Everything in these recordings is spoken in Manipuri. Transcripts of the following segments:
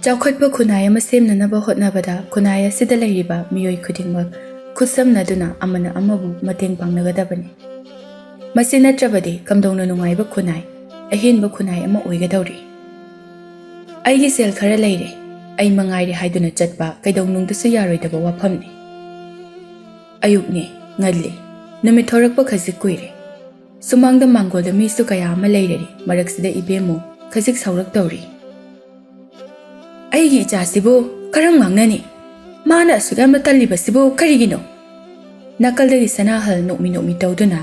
ꯆꯥꯎꯈꯠꯄ ꯈꯨꯟꯅꯥꯏ ꯑꯃ ꯁꯦꯝꯅꯅꯕ ꯍꯣꯠꯅꯕꯗ ꯈꯨꯟꯅꯥꯏ ꯑꯁꯤꯗ ꯂꯩꯔꯤꯕ ꯃꯤꯑꯣꯏ ꯈꯨꯗꯤꯡꯃꯛ ꯈꯨꯠꯁꯝꯅꯗꯨꯅ ꯑꯃꯅ ꯑꯃꯕꯨ ꯃꯇꯦꯡ ꯄꯥꯡꯅꯒꯗꯕꯅꯤ꯫ ꯃꯁꯤ ꯅꯠꯇ꯭ꯔꯕꯗꯤ ꯀꯝꯗꯧꯅ ꯅꯨꯡꯉꯥꯏꯕ ꯈꯨꯟꯅꯥꯏ, ꯑꯍꯦꯟꯕ ꯈꯨꯟꯅꯥꯏ ꯑꯃ ꯑꯣꯏꯒꯗꯧꯔꯤ? ꯑꯩꯒꯤ ꯁꯦꯜ ꯈꯔ ꯂꯩꯔꯦ, ꯑꯩ ꯃꯉꯥꯏꯔꯦ ꯍꯥꯏꯗꯨꯅ ꯆꯠꯄ ꯀꯩꯗꯧꯅꯨꯡꯗꯁꯨ ꯌꯥꯔꯣꯏꯗꯕ ꯋꯥꯐꯝꯅꯤ꯫ ꯑꯌꯨꯛꯅꯤ, ꯉꯜꯂꯤ, ꯅꯨꯃꯤꯠ ꯊꯣꯔꯛꯄ ꯈꯖꯤꯛ ꯀꯨꯏꯔꯦ꯫ ꯁꯨꯃꯥꯡꯗ ꯃꯥꯡꯒꯣꯜꯗ ꯃꯤꯁꯨ ꯀꯌꯥ ꯑꯃ ꯂꯩꯔꯔꯤ, ꯃꯔꯛꯁꯤꯗ ꯏꯕꯦꯝꯃꯨ ꯈꯖꯤꯛ ꯁꯥꯎꯔꯛꯇꯧꯔꯤ꯫ ꯑꯩꯒꯤ ꯏꯆꯥꯁꯤꯕꯨ ꯀꯔꯝ ꯉꯥꯡꯅꯅꯤ? ꯃꯥꯅ ꯑꯁꯨꯛ ꯌꯥꯝꯅ ꯇꯜꯂꯤꯕꯁꯤꯕꯨ ꯀꯔꯤꯒꯤꯅꯣ? ꯅꯥꯀꯜꯗꯒꯤ ꯁꯅꯥꯍꯜ ꯅꯣꯛꯃꯤ ꯅꯣꯛꯃꯤ ꯇꯧꯗꯨꯅ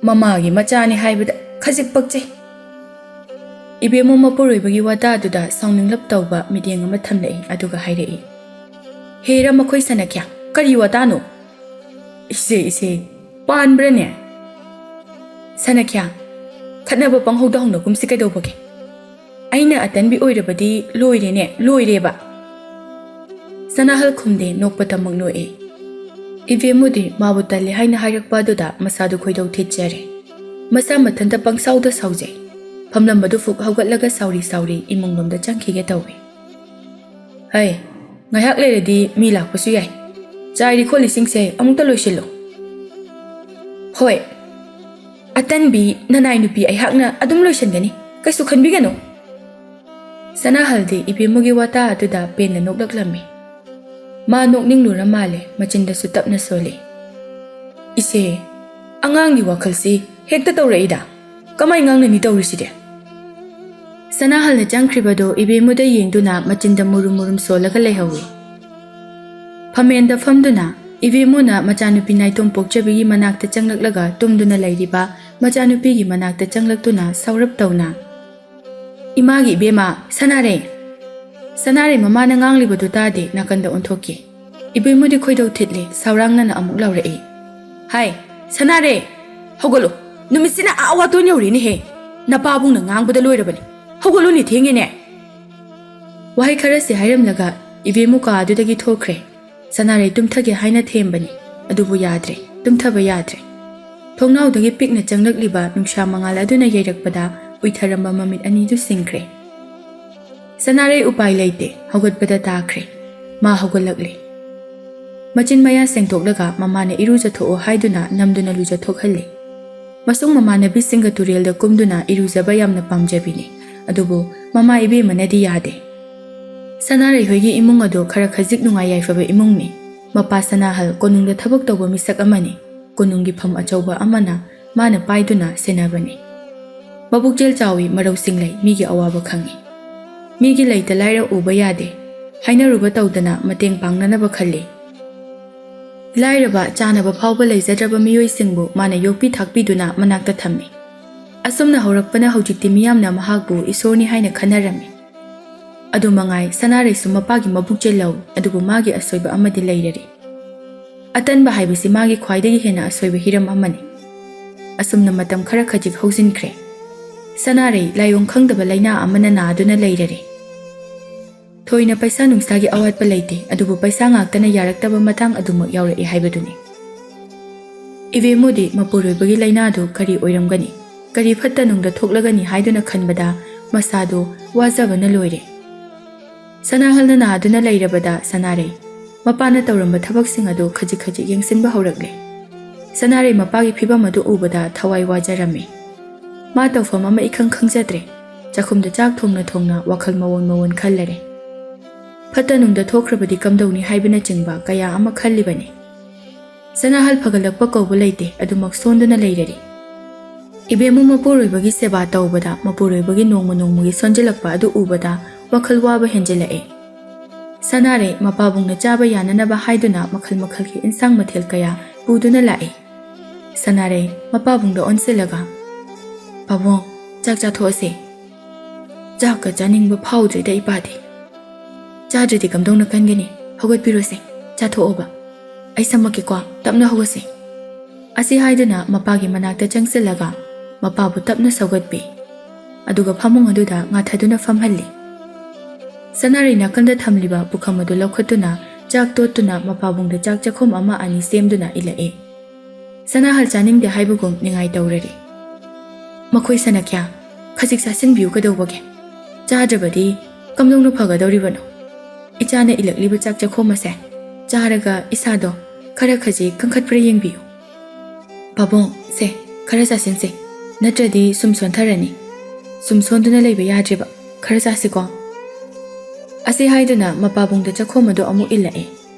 ꯃꯃꯥꯒꯤ ꯃꯆꯥꯅꯤ ꯍꯥꯏꯕꯗ ꯈꯖꯤꯛ ꯄꯛꯆꯩ꯫ ꯏꯕꯦꯝꯃꯨ ꯃꯄꯨꯔꯣꯏꯕꯒꯤ ꯋꯥꯇꯥꯗꯨꯗ ꯁꯥꯎꯅꯤꯡꯂꯞ ꯇꯧꯕ ꯃꯤꯠꯌꯦꯡ ꯑꯃ ꯊꯝꯂꯛꯏ, ꯑꯗꯨꯒ ꯍꯥꯏꯔꯛꯏ, ꯍꯦꯔ ꯃꯈꯣꯏ ꯁꯅꯈ꯭ꯌꯥ, ꯀꯔꯤ ꯋꯥꯇꯥꯅꯣ? ꯏꯆꯦ ꯄꯥꯟꯕ꯭ꯔꯅꯦ? ꯁꯅꯈ꯭ꯌꯥ, ꯈꯠꯅꯕ ꯄꯪꯍꯧꯗ ꯍꯧꯅꯒꯨꯝꯁꯤ ꯀꯩꯗꯧꯕꯒꯦ? ꯑꯩꯅ ꯑꯇꯟꯕꯤ ꯑꯣꯏꯔꯕꯗꯤ ꯂꯣꯏꯔꯦꯕ꯫ ꯁꯅꯥꯍꯜ ꯈꯨꯝꯗꯦ, ꯅꯣꯛꯄꯇꯃꯛ ꯅꯣꯛꯏ꯫ ꯏꯕꯦꯝꯃꯨꯗꯤ ꯃꯥꯕꯨ ꯇꯜꯂꯦ ꯍꯥꯏꯅ ꯍꯥꯏꯔꯛꯄ ꯑꯗꯨꯗ ꯃꯁꯥꯗꯨ ꯈꯣꯏꯗꯧ ꯊꯤꯠꯆꯔꯦ꯫ ꯃꯁꯥ ꯃꯊꯟꯇ ꯄꯪꯁꯥꯎꯗ ꯁꯥꯎꯖꯩ꯫ ꯐꯝꯂꯝꯕꯗꯨ ꯐꯨꯛ ꯍꯧꯒꯠꯂꯒ ꯁꯥꯎꯔꯤ ꯏꯃꯨꯡꯂꯣꯝꯗ ꯆꯪꯈꯤꯒꯦ ꯇꯧꯏ꯫ ꯍꯩ, ꯉꯥꯏꯍꯥꯛ ꯂꯩꯔꯗꯤ ꯃꯤ ꯂꯥꯛꯄꯁꯨ ꯌꯥꯏ꯫ ꯆꯥꯏꯔꯤ ꯈꯣꯠꯂꯤꯁꯤꯡꯁꯦ ꯑꯃꯨꯛꯇ ꯂꯣꯏꯁꯤꯜꯂꯣ꯫ ꯍꯣꯏ, ꯑꯇꯟꯕꯤ ꯅꯅꯥꯏ ꯅꯨꯄꯤ ꯑꯩꯍꯥꯛꯅ ꯑꯗꯨꯝ ꯂꯣꯏꯁꯤꯟꯒꯅꯤ, ꯀꯩꯁꯨ ꯈꯟꯕꯤꯒꯅꯨ꯫ ꯁꯅꯥꯍꯜꯗꯤ ꯏꯕꯦꯝꯃꯨꯒꯤ ꯋꯥꯇꯥ ꯑꯗꯨꯗ ꯄꯦꯟꯅ ꯅꯣꯛꯂꯛꯂꯝꯃꯤ꯫ ꯃꯥ ꯅꯣꯛꯅꯤꯡꯂꯨꯔ ꯃꯥꯜꯂꯦ, ꯃꯆꯤꯟꯗꯁꯨ ꯇꯞꯅ ꯁꯣꯜꯂꯤ꯫ ꯏꯆꯦ, ꯑꯉꯥꯡꯒꯤ ꯋꯥꯈꯜꯁꯤ ꯍꯦꯛꯇ ꯇꯧꯔꯛꯏꯗ, ꯀꯃꯥꯏ ꯉꯥꯡꯅꯅꯤ ꯇꯧꯔꯤꯁꯤꯗꯤ? ꯁꯅꯥꯍꯜꯅ ꯆꯪꯈ꯭ꯔꯤꯕꯗꯨ ꯏꯕꯦꯝꯃꯨꯗ ꯌꯦꯡꯗꯨꯅ ꯃꯆꯤꯟꯗ ꯃꯨꯔꯨꯝ ꯁꯣꯜꯂꯒ ꯂꯩꯍꯧꯏ꯫ ꯐꯝꯃꯦꯟꯗ ꯐꯝꯗꯨꯅ ꯏꯕꯦꯝꯃꯨꯅ ꯃꯆꯥꯅꯨꯄꯤ ꯅꯥꯏꯇꯣꯝ ꯄꯣꯛꯆꯕꯤꯒꯤ ꯃꯅꯥꯛꯇ ꯆꯪꯂꯛꯂꯒ ꯇꯨꯝꯗꯨꯅ ꯂꯩꯔꯤꯕ ꯃꯆꯥꯅꯨꯄꯤꯒꯤ ꯃꯅꯥꯛꯇ ꯆꯪꯂꯛꯇꯨꯅ ꯁꯥꯎꯔꯞ ꯇꯧꯅ, ꯏꯃꯥꯒꯤ ꯏꯕꯦꯝꯃ, ꯁꯅꯥꯔꯦ ꯃꯃꯥꯅ ꯉꯥꯡꯂꯤꯕꯗꯨ ꯇꯥꯗꯦ, ꯅꯥꯀꯟꯗ ꯑꯣꯟꯊꯣꯛꯈꯤ꯫ ꯏꯕꯦꯝꯃꯨꯗꯤ ꯈꯣꯏꯗꯧ ꯊꯤꯠꯂꯤ, ꯁꯥꯎꯔꯥꯡꯅꯅ ꯑꯃꯨꯛ ꯂꯥꯎꯔꯛꯏ, ꯍꯥꯏ ꯁꯅꯥꯔꯦ, ꯍꯧꯒꯠꯂꯣ, ꯅꯨꯃꯤꯠꯁꯤꯅ ꯋꯥꯇꯣꯟ ꯌꯧꯔꯦꯅꯦꯍꯦ, ꯅꯄꯥꯕꯨꯡꯅ ꯉꯥꯡꯕꯗ ꯂꯣꯏꯔꯕꯅꯤ, ꯍꯧꯒꯠꯂꯣꯅꯦ, ꯊꯦꯡꯉꯦꯅꯦ꯫ ꯋꯥꯍꯩ ꯈꯔꯁꯤ ꯍꯥꯏꯔꯝꯂꯒ ꯏꯕꯦꯝꯃꯨ ꯀꯥ ꯑꯗꯨꯗꯒꯤ ꯊꯣꯛꯈ꯭ꯔꯦ꯫ ꯁꯅꯥꯔꯩ ꯇꯨꯝꯊꯒꯦ ꯍꯥꯏꯅ ꯊꯦꯝꯕꯅꯤ, ꯑꯗꯨꯕꯨ ꯌꯥꯗ꯭ꯔꯦ, ꯇꯨꯝꯊꯕ ꯌꯥꯗ꯭ꯔꯦ꯫ ꯊꯣꯡꯅꯥꯎꯗꯒꯤ ꯄꯤꯛꯅ ꯆꯪꯂꯛꯂꯤꯕ ꯅꯨꯡꯁꯥ ꯃꯉꯥꯜ ꯑꯗꯨꯅ ꯌꯩꯔꯛꯄꯗ ꯎꯏꯊꯔꯝꯕ ꯃꯃꯤꯠ ꯑꯅꯤꯗꯨ ꯁꯤꯡꯈ꯭ꯔꯦ꯫ ꯁꯅꯥꯔꯩ ꯎꯄꯥꯏ ꯂꯩꯇꯦ, ꯍꯧꯒꯠꯄꯗ ꯇꯥꯈ꯭ꯔꯦ꯫ ꯃꯥ ꯍꯧꯒꯠꯂꯛꯂꯤ꯫ ꯃꯆꯤꯟ ꯃꯌꯥ ꯁꯦꯡꯗꯣꯛꯂꯒ ꯃꯃꯥꯅ ꯏꯔꯨꯖꯊꯣꯛꯑꯣ ꯍꯥꯏꯗꯨꯅ ꯅꯝꯗꯨꯅ ꯂꯨꯖꯊꯣꯛꯍꯜꯂꯤ꯫ ꯃꯁꯨꯡ ꯃꯃꯥꯟꯅꯕꯤꯁꯤꯡꯒ ꯇꯨꯔꯦꯜꯗ ꯀꯨꯝꯗꯨꯅ ꯏꯔꯨꯖꯕ ꯌꯥꯝꯅ ꯄꯥꯝꯖꯕꯤꯅꯤ, ꯑꯗꯨꯕꯨ ꯃꯃꯥ ꯏꯕꯦꯝꯃꯅꯗꯤ ꯌꯥꯗꯦ꯫ ꯁꯅꯥꯔꯩ ꯍꯣꯏꯒꯤ ꯏꯃꯨꯡ ꯑꯗꯨ ꯈꯔ ꯈꯖꯤꯛ ꯅꯨꯡꯉꯥꯏ ꯌꯥꯏꯐꯕ ꯏꯃꯨꯡꯅꯤ꯫ ꯃꯄꯥ ꯁꯅꯥꯍꯜ ꯀꯣꯅꯨꯡꯗ ꯊꯕꯛ ꯇꯧꯕ ꯃꯤꯁꯛ ꯑꯃꯅꯤ꯫ ꯀꯣꯅꯨꯡꯒꯤ ꯐꯝ ꯑꯆꯧꯕ ꯑꯃꯅ ꯃꯥꯅ ꯄꯥꯏꯗꯨꯅ ꯁꯦꯟꯅꯕꯅꯤ꯫ ꯃꯕꯨꯛꯆꯦꯜ ꯆꯥꯎꯏ, ꯃꯔꯧꯁꯤꯡ ꯂꯩ, ꯃꯤꯒꯤ ꯑꯋꯥꯕ ꯈꯪꯏ꯫ ꯃꯤꯒꯤ ꯂꯩꯇ ꯂꯥꯏꯔ ꯎꯕ ꯌꯥꯗꯦ, ꯍꯥꯏꯅꯔꯨꯕ ꯇꯧꯗꯅ ꯃꯇꯦꯡ ꯄꯥꯡꯅꯅꯕ ꯈꯜꯂꯤ꯫ ꯂꯥꯏꯔꯕ, ꯆꯥꯅꯕ ꯐꯥꯎꯕ ꯂꯩꯖꯗ꯭ꯔꯕ ꯃꯤꯑꯣꯏꯁꯤꯡꯕꯨ ꯃꯥꯅ ꯌꯣꯛꯄꯤ ꯊꯥꯛꯄꯤꯗꯨꯅ ꯃꯅꯥꯛꯇ ꯊꯝꯃꯤ꯫ ꯑꯁꯨꯝꯅ ꯍꯧꯔꯛꯄꯅ ꯍꯧꯖꯤꯛꯇꯤ ꯃꯤꯌꯥꯝꯅ ꯃꯍꯥꯛꯄꯨ ꯏꯁꯣꯔꯅꯤ ꯍꯥꯏꯅ ꯈꯟꯅꯔꯝꯃꯤ꯫ ꯑꯗꯨꯃꯉꯥꯏ ꯁꯅꯥꯔꯩꯁꯨ ꯃꯄꯥꯒꯤ ꯃꯕꯨꯛꯆꯦꯜ ꯂꯧꯏ, ꯑꯗꯨꯕꯨ ꯃꯥꯒꯤ ꯑꯁꯣꯏꯕ ꯑꯃꯗꯤ ꯂꯩꯔꯔꯤ꯫ ꯑꯇꯟꯕ ꯍꯥꯏꯕꯁꯤ ꯃꯥꯒꯤ ꯈ꯭ꯋꯥꯏꯗꯒꯤ ꯍꯦꯟꯅ ꯑꯁꯣꯏꯕ ꯍꯤꯔꯝ ꯑꯃꯅꯤ꯫ ꯑꯁꯨꯝꯅ ꯃꯇꯝ ꯈꯔ ꯈꯖꯤꯛ ꯍꯧꯖꯤꯟꯈ꯭ꯔꯦ꯫ ꯁꯅꯥꯔꯩ ꯂꯥꯏꯑꯣꯡ ꯈꯪꯗꯕ ꯂꯩꯅꯥ ꯑꯃꯅ ꯅꯥꯗꯨꯅ ꯂꯩꯔꯔꯤ꯫ ꯊꯣꯏꯅ ꯄꯩꯁꯥ ꯅꯨꯡꯁꯥꯒꯤ ꯑꯋꯥꯠꯄ ꯂꯩꯇꯦ, ꯑꯗꯨꯕꯨ ꯄꯩꯁꯥ ꯉꯥꯛꯇꯅ ꯌꯥꯔꯛꯇꯕ ꯃꯇꯥꯡ ꯑꯗꯨꯃꯛ ꯌꯥꯎꯔꯛꯏ ꯍꯥꯏꯕꯗꯨꯅꯤ꯫ ꯏꯕꯦꯝꯃꯨꯗꯤ ꯃꯄꯨꯔꯣꯏꯕꯒꯤ ꯂꯩꯅꯥꯗꯨ ꯀꯔꯤ ꯑꯣꯏꯔꯝꯒꯅꯤ, ꯀꯔꯤ ꯐꯠꯇ ꯅꯨꯡꯗ ꯊꯣꯛꯂꯒꯅꯤ ꯍꯥꯏꯗꯨꯅ ꯈꯟꯕꯗ ꯃꯁꯥꯗꯨ ꯋꯥꯖꯕꯅ ꯂꯣꯏꯔꯦ꯫ ꯁꯅꯥꯍꯜꯅ ꯅꯥꯗꯨꯅ ꯂꯩꯔꯕꯗ ꯁꯅꯥꯔꯩ ꯃꯄꯥꯅ ꯇꯧꯔꯝꯕ ꯊꯕꯛꯁꯤꯡ ꯑꯗꯨ ꯈꯖꯤꯛ ꯈꯖꯤꯛ ꯌꯦꯡꯁꯤꯟꯕ ꯍꯧꯔꯛꯂꯦ꯫ ꯁꯅꯥꯔꯩ ꯃꯄꯥꯒꯤ ꯐꯤꯚꯝ ꯑꯗꯨ ꯎꯕꯗ ꯊꯋꯥꯏ ꯋꯥꯖꯔꯝꯃꯤ꯫ ꯃꯥ ꯇꯧꯐꯝ ꯑꯃ ꯏꯈꯪ ꯈꯪꯖꯗ꯭ꯔꯦ꯫ ꯆꯥꯛꯈꯨꯝꯗ ꯆꯥꯛ ꯊꯣꯡꯅ ꯋꯥꯈꯜ ꯃꯑꯣꯟ ꯈꯜꯂꯔꯦ꯫ ꯐꯠꯇ ꯅꯨꯡꯗ ꯊꯣꯛꯈ꯭ꯔꯕꯗꯤ ꯀꯝꯗꯧꯅꯤ ꯍꯥꯏꯕꯅꯆꯤꯡꯕ ꯀꯌా ꯑꯃ ꯈꯜꯂꯤꯕꯅꯤ꯫ ꯁꯅꯥꯍꯜ ꯐꯒꯠꯂꯛꯄ ꯀꯧꯕ ꯂꯩꯇꯦ, ꯑꯗꯨꯃꯛ ꯁꯣꯟꯗꯨꯅ ꯂꯩꯔꯔꯤ꯫ ꯏꯕꯦꯝꯃꯨ ꯃꯄꯨꯔꯣꯏꯕꯒꯤ ꯁꯦꯕꯥ ꯇꯧꯕꯗ ꯃꯄꯨꯔꯣꯏꯕꯒꯤ ꯅꯣꯡꯃ ꯅꯣꯡꯃꯒꯤ ꯁꯣꯟꯖꯤꯜꯂꯛꯄ ꯑꯗꯨ ꯎꯕꯗ ꯋꯥꯈꯜ ꯋꯥꯕ ꯍꯦꯟꯖꯤꯜꯂꯛꯑꯦ꯫ ꯁꯅꯥꯔꯩ ꯃꯄꯥꯕꯨꯡꯅ ꯆꯥꯕ ꯌꯥꯅꯅꯕ ꯍꯥꯏꯗꯨꯅ ꯃꯈꯜ ꯃꯈꯜꯒꯤ ꯏꯟꯁꯥꯡ ꯃꯊꯦꯜ ꯀꯌా ꯄꯨꯗꯨꯅ ꯂꯥꯛꯏ꯫ ꯁꯅꯥꯔꯩ ꯃꯄꯥꯕꯨꯡꯗ ꯑꯣꯟꯁꯤꯜꯂꯒ, ꯄꯥꯕꯨꯡ, ꯆꯥꯛ ꯆꯥꯊꯣꯛꯑꯁꯦ꯫ ꯆꯥꯛꯀ ꯆꯥꯅꯤꯡꯕ ꯐꯥꯎꯗ꯭ꯔꯦꯗ ꯏꯄꯥꯗꯤ꯫ ꯆꯥꯗ꯭ꯔꯗꯤ ꯀꯝꯗꯧꯅ ꯀꯟꯒꯅꯤ, ꯍꯧꯒꯠꯄꯤꯔꯣꯁꯦ, ꯆꯥꯊꯣꯛꯑꯣꯕ, ꯑꯩ ꯁꯝꯃꯛꯀꯦꯀꯣ, ꯇꯞꯅ ꯍꯧꯒꯠꯁꯦ꯫ ꯑꯁꯤ ꯍꯥꯏꯗꯨꯅ ꯃꯄꯥꯒꯤ ꯃꯅꯥꯛꯇ ꯆꯪꯁꯤꯜꯂꯒ ꯃꯄꯥꯕꯨ ꯇꯞꯅ ꯁꯧꯒꯠꯄꯤ, ꯑꯗꯨꯒ ꯐꯃꯨꯡ ꯑꯗꯨꯗ ꯉꯥꯊꯗꯨꯅ ꯐꯝꯍꯜꯂꯤ꯫ ꯁꯅꯥꯔꯩ ꯅꯥꯀꯟꯗ ꯊꯝꯂꯤꯕ ꯄꯨꯈꯝ ꯑꯗꯨ ꯂꯧꯈꯠꯇꯨꯅ ꯆꯥꯛ ꯇꯣꯠꯇꯨꯅ ꯃꯄꯥꯕꯨꯡꯗ ꯆꯥꯛ ꯆꯥꯛꯈꯨꯝ ꯑꯃ ꯑꯅꯤ ꯁꯦꯝꯗꯨꯅ ꯏꯜꯂꯛꯏ꯫ ꯁꯅꯥꯍꯜ ꯆꯥꯅꯤꯡꯗꯦ ꯍꯥꯏꯕꯒꯨꯝ ꯅꯤꯡꯉꯥꯏ ꯇꯧꯔꯔꯤ꯫ ꯃꯈꯣꯏ ꯁꯅꯈ꯭ꯌꯥ, ꯈꯖꯤꯛ ꯆꯥꯁꯤꯟꯕꯤꯌꯨ ꯀꯩꯗꯧꯕꯒꯦ? ꯆꯥꯗ꯭ꯔꯕꯗꯤ ꯀꯝꯗꯧꯅ ꯐꯒꯗꯧꯔꯤꯕꯅꯣ ꯏꯆꯥꯅ ꯏꯜꯂꯛꯂꯤꯕ ꯆꯥꯛ ꯆꯥꯈꯣꯝ ꯑꯁꯦ ꯆꯥꯔꯒ ꯏꯁꯥꯗꯣ ꯈꯔ ꯈꯖꯤꯛ ꯀꯟꯈꯠꯄ꯭ꯔꯥ ꯌꯦꯡꯕꯤꯌꯨ ꯄꯥꯕꯨꯡ ꯁꯦ ꯈꯔ ꯆꯥꯁꯤꯟꯁꯦ ꯅꯠꯇ꯭ꯔꯗꯤ ꯁꯨꯝ ꯁꯣꯟꯊꯔꯅꯤ ꯁꯨꯝ ꯁꯣꯟꯗꯨꯅ ꯂꯩꯕ ꯌꯥꯗ꯭ꯔꯤꯕ ꯈꯔ ꯆꯥꯁꯤꯀꯣ ꯑꯁꯤ ꯍꯥꯏꯗꯨꯅ ꯃꯄꯥꯕꯨꯡꯗ ꯆꯥꯈꯣꯝ ꯑꯗꯨ ꯑꯃꯨꯛ ꯏꯜꯂꯛꯏ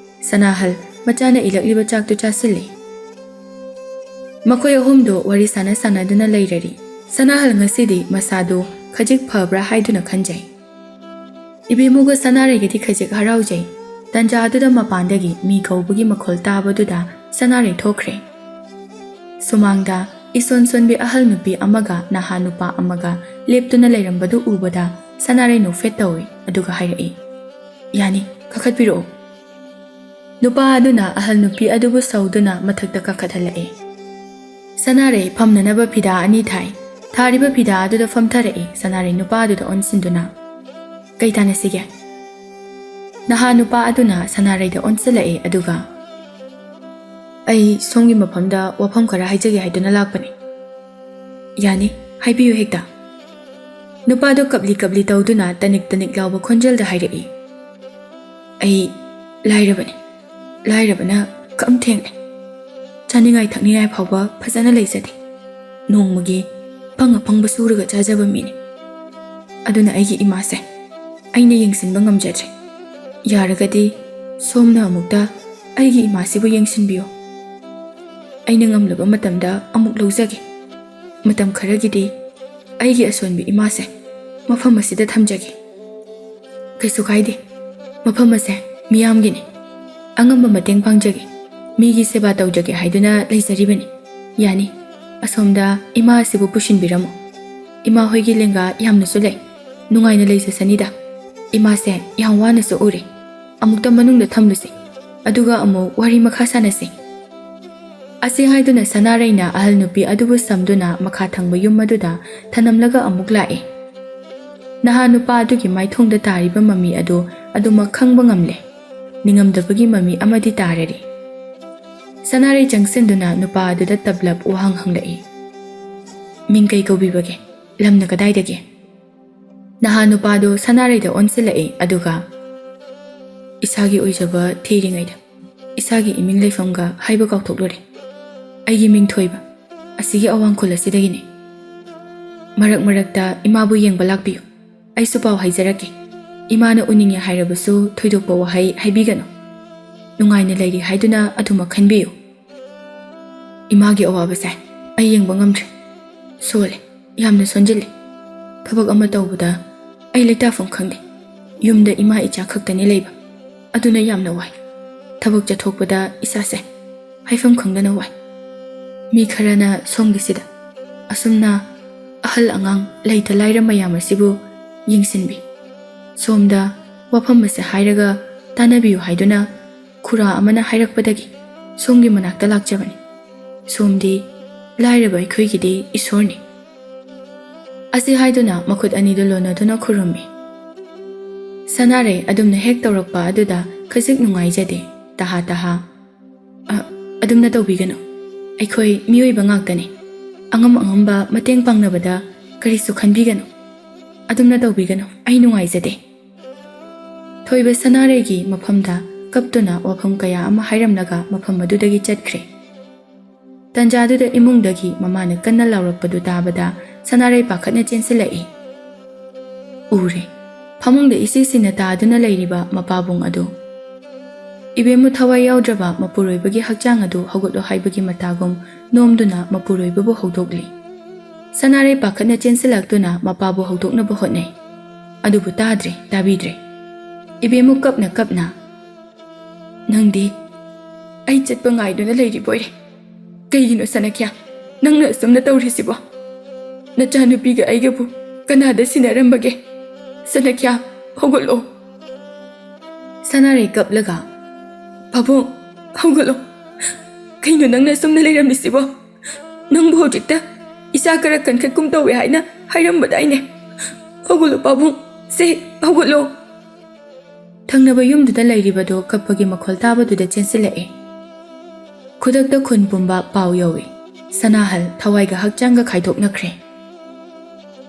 ꯁꯅꯥꯍꯜ ꯃꯆꯥꯅ ꯏꯜꯂꯛꯂꯤꯕ ꯆꯥꯛꯇꯨ ꯆꯥꯁꯤꯜꯂꯤ ꯃꯈꯣꯏ ꯑꯍꯨꯝꯗꯨ ꯋꯥꯔꯤ ꯁꯥꯟꯅꯗꯨꯅ ꯂꯩꯔꯔꯤ ꯁꯅꯥꯍꯜ ꯉꯁꯤꯗꯤ ꯃꯁꯥꯗꯨ ꯈꯖꯤꯛ ꯐꯕ꯭ꯔꯥ ꯍꯥꯏꯗꯨꯅ ꯈꯟꯖꯩ ꯏꯕꯦꯝꯃꯨꯒ ꯁꯅꯥꯔꯩꯒꯗꯤ ꯈꯖꯤꯛ ꯍꯔꯥꯎꯖꯩ ꯇꯟꯖꯥ ꯑꯗꯨꯗ ꯃꯄꯥꯟꯗꯒꯤ ꯃꯤ ꯀꯧꯕꯒꯤ ꯃꯈꯣꯜ ꯇꯥꯕꯗꯨꯗ ꯁꯅꯥꯔꯩ ꯊꯣꯛꯈ꯭ꯔꯦ ꯁꯨꯃꯥꯡꯗ ꯏꯁꯣꯟ ꯁꯣꯟꯕꯤ ꯑꯍꯜ ꯅꯨꯄꯤ ꯑꯃꯒ ꯅꯍꯥ ꯅꯨꯄꯥ ꯑꯃꯒ ꯂꯦꯞꯇꯨꯅ ꯂꯩꯔꯝꯕꯗꯨ ꯎꯕꯗ ꯁꯅꯥꯔꯩ ꯅꯣꯛꯐꯦꯠ ꯇꯧꯏ ꯑꯗꯨꯒ ꯍꯥꯏꯔꯛꯏ ꯌꯥꯅꯤ ꯀꯥꯈꯠꯄꯤꯔꯛꯑꯣ ꯅꯨꯄꯥ ꯑꯗꯨꯅ ꯑꯍꯜ ꯅꯨꯄꯤ ꯑꯗꯨꯕꯨ ꯁꯧꯗꯨꯅ ꯃꯊꯛꯇ ꯀꯥꯈꯠꯍꯜꯂꯛꯏ ꯁꯅꯥꯔꯩ ꯐꯝꯅꯅꯕ ꯐꯤꯗꯥ ꯑꯅꯤ ꯊꯥꯔꯤꯕ ꯐꯤꯗꯥ ꯑꯗꯨꯗ ꯐꯝꯊꯔꯛꯏ ꯁꯅꯥꯔꯩ ꯅꯨꯄꯥ ꯑꯗꯨꯗ ꯑꯣꯟꯁꯤꯟꯗꯨꯅ ꯀꯩ ꯇꯥꯟꯅꯁꯤꯒꯦ ꯅꯍꯥ ꯅꯨꯄꯥ ꯑꯗꯨꯅ ꯁꯅꯥꯔꯩꯗ ꯑꯣꯟꯁꯤꯜꯂꯛꯏ ꯑꯗꯨꯒ ꯑꯩ ꯁꯣꯝꯒꯤ ꯃꯐꯝꯗ ꯋꯥꯐꯝ ꯈꯔ ꯍꯥꯏꯖꯒꯦ ꯍꯥꯏꯗꯨꯅ ꯂꯥꯛꯄꯅꯤ ꯌꯥꯅꯤ ꯍꯥꯏꯕꯤꯌꯨ ꯍꯦꯛꯇ ꯅꯨꯄꯥꯗꯨ ꯀꯞꯂꯤ ꯀꯞꯂꯤ ꯇꯧꯗꯨꯅ ꯇꯅꯤꯛ ꯂꯥꯎꯕ ꯈꯣꯟꯖꯦꯜꯗ ꯍꯥꯏꯔꯛꯏ ꯑꯩ ꯂꯥꯏꯔꯕꯅ ꯀꯝ ꯊꯦꯡꯅꯩ ꯆꯥꯅꯤꯡꯉꯥꯏ ꯊꯛꯅꯤꯡꯉꯥꯏ ꯐꯥꯎꯕ ꯐꯖꯅ ꯂꯩꯖꯗꯦ ꯅꯣꯡꯃꯒꯤ ꯑꯐꯪ ꯁꯨꯔꯒ ꯆꯥꯖꯕ ꯃꯤꯅꯤ ꯑꯗꯨꯅ ꯑꯩꯒꯤ ꯏꯃꯥꯁꯦ ꯑꯩꯅ ꯌꯦꯡꯁꯤꯟꯕ ꯉꯝꯖꯗ꯭ꯔꯦ ꯌꯥꯔꯒꯗꯤ ꯁꯣꯝꯅ ꯑꯃꯨꯛꯇ ꯑꯩꯒꯤ ꯏꯃꯥꯁꯤꯕꯨ ꯌꯦꯡꯁꯤꯟꯕꯤꯌꯨ ꯑꯩꯅ ꯉꯝꯂꯕ ꯃꯇꯝꯗ ꯑꯃꯨꯛ ꯂꯧꯖꯒꯦ ꯃꯇꯝ ꯈꯔꯒꯤꯗꯤ ꯑꯩꯒꯤ ꯑꯁꯣꯟꯕꯤ ꯏꯃꯥꯁꯦ ꯃꯐꯝ ꯑꯁꯤꯗ ꯊꯝꯖꯒꯦ ꯀꯩꯁꯨ ꯀꯥꯏꯗꯦ ꯃꯐꯝ ꯑꯁꯦ ꯃꯤꯌꯥꯝꯒꯤꯅꯤ ꯑꯉꯝꯕ ꯃꯇꯦꯡ ꯄꯥꯡꯖꯒꯦ ꯃꯤꯒꯤ ꯁꯦꯕꯥ ꯇꯧꯖꯒꯦ ꯍꯥꯏꯗꯨꯅ ꯂꯩꯖꯔꯤꯕꯅꯤ ꯌꯥꯅꯤ ꯑꯁꯣꯝꯗ ꯏꯃꯥ ꯑꯁꯤꯕꯨ ꯄꯨꯁꯤꯟꯕꯤꯔꯝꯃꯨ ꯏꯃꯥ ꯍꯣꯏꯒꯤ ꯂꯦꯡꯒꯥ ꯌꯥꯝꯅꯁꯨ ꯂꯩ ꯅꯨꯡꯉꯥꯏꯅ ꯂꯩꯖꯁꯅꯤꯗ ꯏꯃꯥꯁꯦ ꯌꯥꯝ ꯋꯥꯅꯁꯨ ꯎꯔꯤ ꯑꯃꯨꯛꯇ ꯃꯅꯨꯡꯗ ꯊꯝꯂꯨꯁꯤ ꯑꯗꯨꯒ ꯑꯃꯨꯛ ꯋꯥꯔꯤ ꯃꯈꯥ ꯁꯥꯟꯅꯁꯤ ꯑꯁꯤ ꯍꯥꯏꯗꯨꯅ ꯁꯅꯥꯔꯩꯅ ꯑꯍꯜ ꯅꯨꯄꯤ ꯑꯗꯨꯕꯨ ꯁꯝꯗꯨꯅ ꯃꯈꯥ ꯊꯪꯕ ꯌꯨꯝ ꯑꯗꯨꯗ ꯊꯅꯝꯂꯒ ꯑꯃꯨꯛ ꯂꯥꯛꯏ ꯅꯍꯥ ꯅꯨꯄꯥ ꯑꯗꯨꯒꯤ ꯃꯥꯏꯊꯣꯡꯗ ꯇꯥꯔꯤꯕ ꯃꯃꯤ ꯑꯗꯨ ꯑꯗꯨꯃꯛ ꯈꯪꯕ ꯉꯝꯂꯦ ꯅꯤꯡꯉꯝꯗꯕꯒꯤ ꯃꯃꯤ ꯑꯃꯗꯤ ꯇꯥꯔꯔꯤ ꯁꯅꯥꯔꯩ ꯆꯪꯁꯤꯟꯗꯨꯅ ꯅꯨꯄꯥ ꯑꯗꯨꯗ ꯇꯞꯂꯞ ꯋꯥꯍꯪ ꯍꯪꯂꯛꯏ ꯃꯤꯡ ꯀꯩ ꯀꯧꯕꯤꯕꯒꯦ ꯂꯝꯅ ꯀꯗꯥꯏꯗꯒꯤ ꯅꯍꯥ ꯅꯨꯄꯥꯗꯨ ꯁꯅꯥꯔꯩꯗ ꯑꯣꯟꯁꯤꯜꯂꯛꯏ ꯑꯗꯨꯒ ꯏꯁꯥꯒꯤ ꯑꯣꯏꯖꯕ ꯊꯤꯔꯤꯉꯩꯗ ꯏꯁꯥꯒꯤ ꯏꯃꯤꯡ ꯂꯩꯐꯝꯒ ꯍꯥꯏꯕ ꯀꯥꯎꯊꯣꯛꯂꯨꯔꯦ ꯑꯩꯒꯤ ꯃꯤꯡ ꯊꯣꯏꯕ ꯑꯁꯤꯒꯤ ꯑꯋꯥꯡꯈꯨꯜ ꯑꯁꯤꯗꯒꯤꯅꯤ ꯃꯔꯛꯇ ꯏꯃꯥꯕꯨ ꯌꯦꯡꯕ ꯂꯥꯛꯄꯤꯌꯨ ꯑꯩꯁꯨ ꯄꯥꯎ ꯍꯥꯏꯖꯔꯛꯀꯦ ꯏꯃꯥꯅ ꯎꯅꯤꯡꯉꯦ ꯍꯥꯏꯔꯕꯁꯨ ꯊꯣꯏꯗꯣꯛꯄ ꯋꯥꯍꯩ ꯍꯥꯏꯕꯤꯒꯅꯨ ꯅꯨꯡꯉꯥꯏꯅ ꯂꯩꯔꯤ ꯍꯥꯏꯗꯨꯅ ꯑꯗꯨꯃꯛ ꯈꯟꯕꯤꯌꯨ ꯏꯃꯥꯒꯤ ꯑꯋꯥꯕꯁꯦ ꯑꯩ ꯌꯦꯡꯕ ꯉꯝꯗ꯭ꯔꯦ ꯁꯣꯜꯂꯦ ꯌꯥꯝꯅ ꯁꯣꯟꯖꯤꯜꯂꯦ ꯊꯕꯛ ꯑꯃ ꯇꯧꯕꯗ ꯑꯩ ꯂꯩꯇꯥꯐꯝ ꯈꯪꯗꯦ ꯌꯨꯝꯗ ꯏꯃꯥ ꯏꯆꯥ ꯈꯛꯇꯅꯤ ꯂꯩꯕ ꯑꯗꯨꯅ ꯌꯥꯝꯅ ꯋꯥꯏ ꯊꯕꯛ ꯆꯠꯊꯣꯛꯄꯗ ꯏꯁꯥꯁꯦ ꯍꯥꯏꯐꯝ ꯈꯪꯗꯅ ꯋꯥꯏ ꯃꯤ ꯈꯔꯅ ꯁꯣꯝꯒꯤꯁꯤꯗ ꯑꯁꯨꯝꯅ ꯑꯍꯜ ꯑꯉꯥꯡ ꯂꯩꯇ ꯂꯥꯏꯔ ꯃꯌꯥꯝ ꯑꯁꯤꯕꯨ ꯌꯦꯡꯁꯤꯟꯕꯤ ꯁꯣꯝꯗ ꯋꯥꯐꯝ ꯑꯁꯤ ꯍꯥꯏꯔꯒ ꯇꯥꯟꯅꯕꯤꯌꯨ ꯍꯥꯏꯗꯨꯅ ꯈꯨꯔꯥ ꯑꯃꯅ ꯍꯥꯏꯔꯛꯄꯗꯒꯤ ꯁꯣꯝꯒꯤ ꯃꯅꯥꯛꯇ ꯂꯥꯛꯆꯕꯅꯤ ꯁꯣꯝꯗꯤ ꯂꯥꯏꯔꯕ ꯑꯩꯈꯣꯏꯒꯤꯗꯤ ꯏꯁꯣꯔꯅꯤ ꯑꯁꯤ ꯍꯥꯏꯗꯨꯅ ꯃꯈꯨꯠ ꯑꯅꯤꯗꯨ ꯂꯣꯟꯅꯗꯨꯅ ꯈꯨꯔꯨꯝꯃꯤ ꯁꯅꯥꯔꯩ ꯑꯗꯨꯝꯅ ꯍꯦꯛ ꯇꯧꯔꯛꯄ ꯑꯗꯨꯗ ꯈꯖꯤꯛ ꯅꯨꯡꯉꯥꯏꯖꯗꯦ ꯇꯍꯥ ꯑꯗꯨꯝꯅ ꯇꯧꯕꯤꯒꯅꯨ ꯑꯩꯈꯣꯏ ꯃꯤꯑꯣꯏꯕ ꯉꯥꯛꯇꯅꯤ ꯑꯉꯝꯕ ꯃꯇꯦꯡ ꯄꯥꯡꯅꯕꯗ ꯀꯔꯤꯁꯨ ꯈꯟꯕꯤꯒꯅꯨ ꯑꯗꯨꯝꯅ ꯇꯧꯕꯤꯒꯅꯨ ꯑꯩ ꯅꯨꯡꯉꯥꯏꯖꯗꯦ ꯊꯣꯏꯕ ꯁꯅꯥꯔꯩꯒꯤ ꯃꯐꯝꯗ ꯀꯞꯇꯨꯅ ꯋꯥꯐꯝ ꯀꯌꯥ ꯑꯃ ꯍꯥꯏꯔꯝꯂꯒ ꯃꯐꯝ ꯑꯗꯨꯗꯒꯤ ꯆꯠꯈ꯭ꯔꯦ ꯇꯟꯖꯥꯗꯨꯗ ꯏꯃꯨꯡꯗꯒꯤ ꯃꯃꯥꯅ ꯀꯟꯅ ꯂꯥꯎꯔꯛꯄꯗꯨ ꯇꯥꯕꯗ ꯁꯅꯥꯔꯩ ꯄꯥꯈꯠꯅ ꯆꯦꯟꯁꯤꯜꯂꯛꯏ ꯎꯔꯦ ꯐꯃꯨꯡꯗ ꯏꯁꯤꯁꯤꯅ ꯇꯥꯗꯨꯅ ꯂꯩꯔꯤꯕ ꯃꯄꯥꯕꯨꯡ ꯑꯗꯨ ꯏꯕꯦꯝꯃꯨ ꯊꯋꯥꯏ ꯌꯥꯎꯗ꯭ꯔꯕ ꯃꯄꯨꯔꯣꯏꯕꯒꯤ ꯍꯛꯆꯥꯡ ꯑꯗꯨ ꯍꯧꯒꯠꯂꯣ ꯍꯥꯏꯕꯒꯤ ꯃꯇꯥꯒꯨꯝ ꯅꯣꯝꯗꯨꯅ ꯃꯄꯨꯔꯣꯏꯕꯕꯨ ꯍꯧꯗꯣꯛꯂꯤ ꯁꯅꯥꯔꯩ ꯄꯥꯈꯠꯅ ꯆꯦꯟꯁꯤꯜꯂꯛꯇꯨꯅ ꯃꯄꯥꯕꯨ ꯍꯧꯗꯣꯛꯅꯕ ꯍꯣꯠꯅꯩ ꯑꯗꯨꯕꯨ ꯇꯥꯕꯤꯗ꯭ꯔꯦ ꯏꯕꯦꯝꯃꯨ ꯀꯞꯅ ꯅꯪꯗꯤ ꯑꯩ ꯆꯠꯄ ꯉꯥꯏꯗꯨꯅ ꯂꯩꯔꯤꯕꯣꯏꯔꯦ ꯀꯩꯒꯤꯅꯣ ꯁꯅꯈ꯭ꯌꯥ ꯅꯪꯅ ꯑꯁꯨꯝꯅ ꯇꯧꯔꯤꯁꯤꯕꯣ ꯅꯆꯥꯅꯨꯄꯤꯒ ꯑꯩꯒꯕꯨ ꯀꯅꯥꯗ ꯁꯤꯟꯅꯔꯝꯕꯒꯦ ꯁꯅꯈ꯭ꯌꯥ ꯍꯧꯒꯠꯂꯣ ꯁꯅꯥꯔꯩ ꯀꯞꯂꯒ ꯄꯥꯕꯨꯡ ꯍꯧꯒꯠꯂꯣ ꯀꯩꯅꯣ ꯅꯪꯅ ꯑꯁꯨꯝꯅ ꯂꯩꯔꯝꯃꯤꯁꯤꯕꯣ ꯅꯪꯕꯨ ꯍꯧꯖꯤꯛꯇ ꯏꯁꯥ ꯈꯔ ꯀꯟꯈꯠꯀꯨꯝ ꯇꯧꯋꯦ ꯍꯥꯏꯅ ꯍꯥꯏꯔꯝꯕꯗꯥꯏꯅꯦ ꯍꯧꯒꯠꯂꯣ ꯄꯥꯕꯨꯡ ꯁꯦ ꯍꯧꯒꯠꯂꯣ ꯊꯪꯅꯕ ꯌꯨꯝꯗꯨꯗ ꯂꯩꯔꯤꯕꯗꯣ ꯀꯞꯄꯒꯤ ꯃꯈꯣꯜ ꯇꯥꯕꯗꯨꯗ ꯆꯦꯟꯁꯤꯜꯂꯛꯏ ꯈꯨꯗꯛꯇ ꯈꯨꯟ ꯄꯨꯝꯕ ꯄꯥꯎ ꯌꯧꯏ ꯁꯅꯥꯍꯜ ꯊꯋꯥꯏꯒ ꯍꯛꯆꯥꯡꯒ ꯈꯥꯏꯗꯣꯛꯅꯈ꯭ꯔꯦ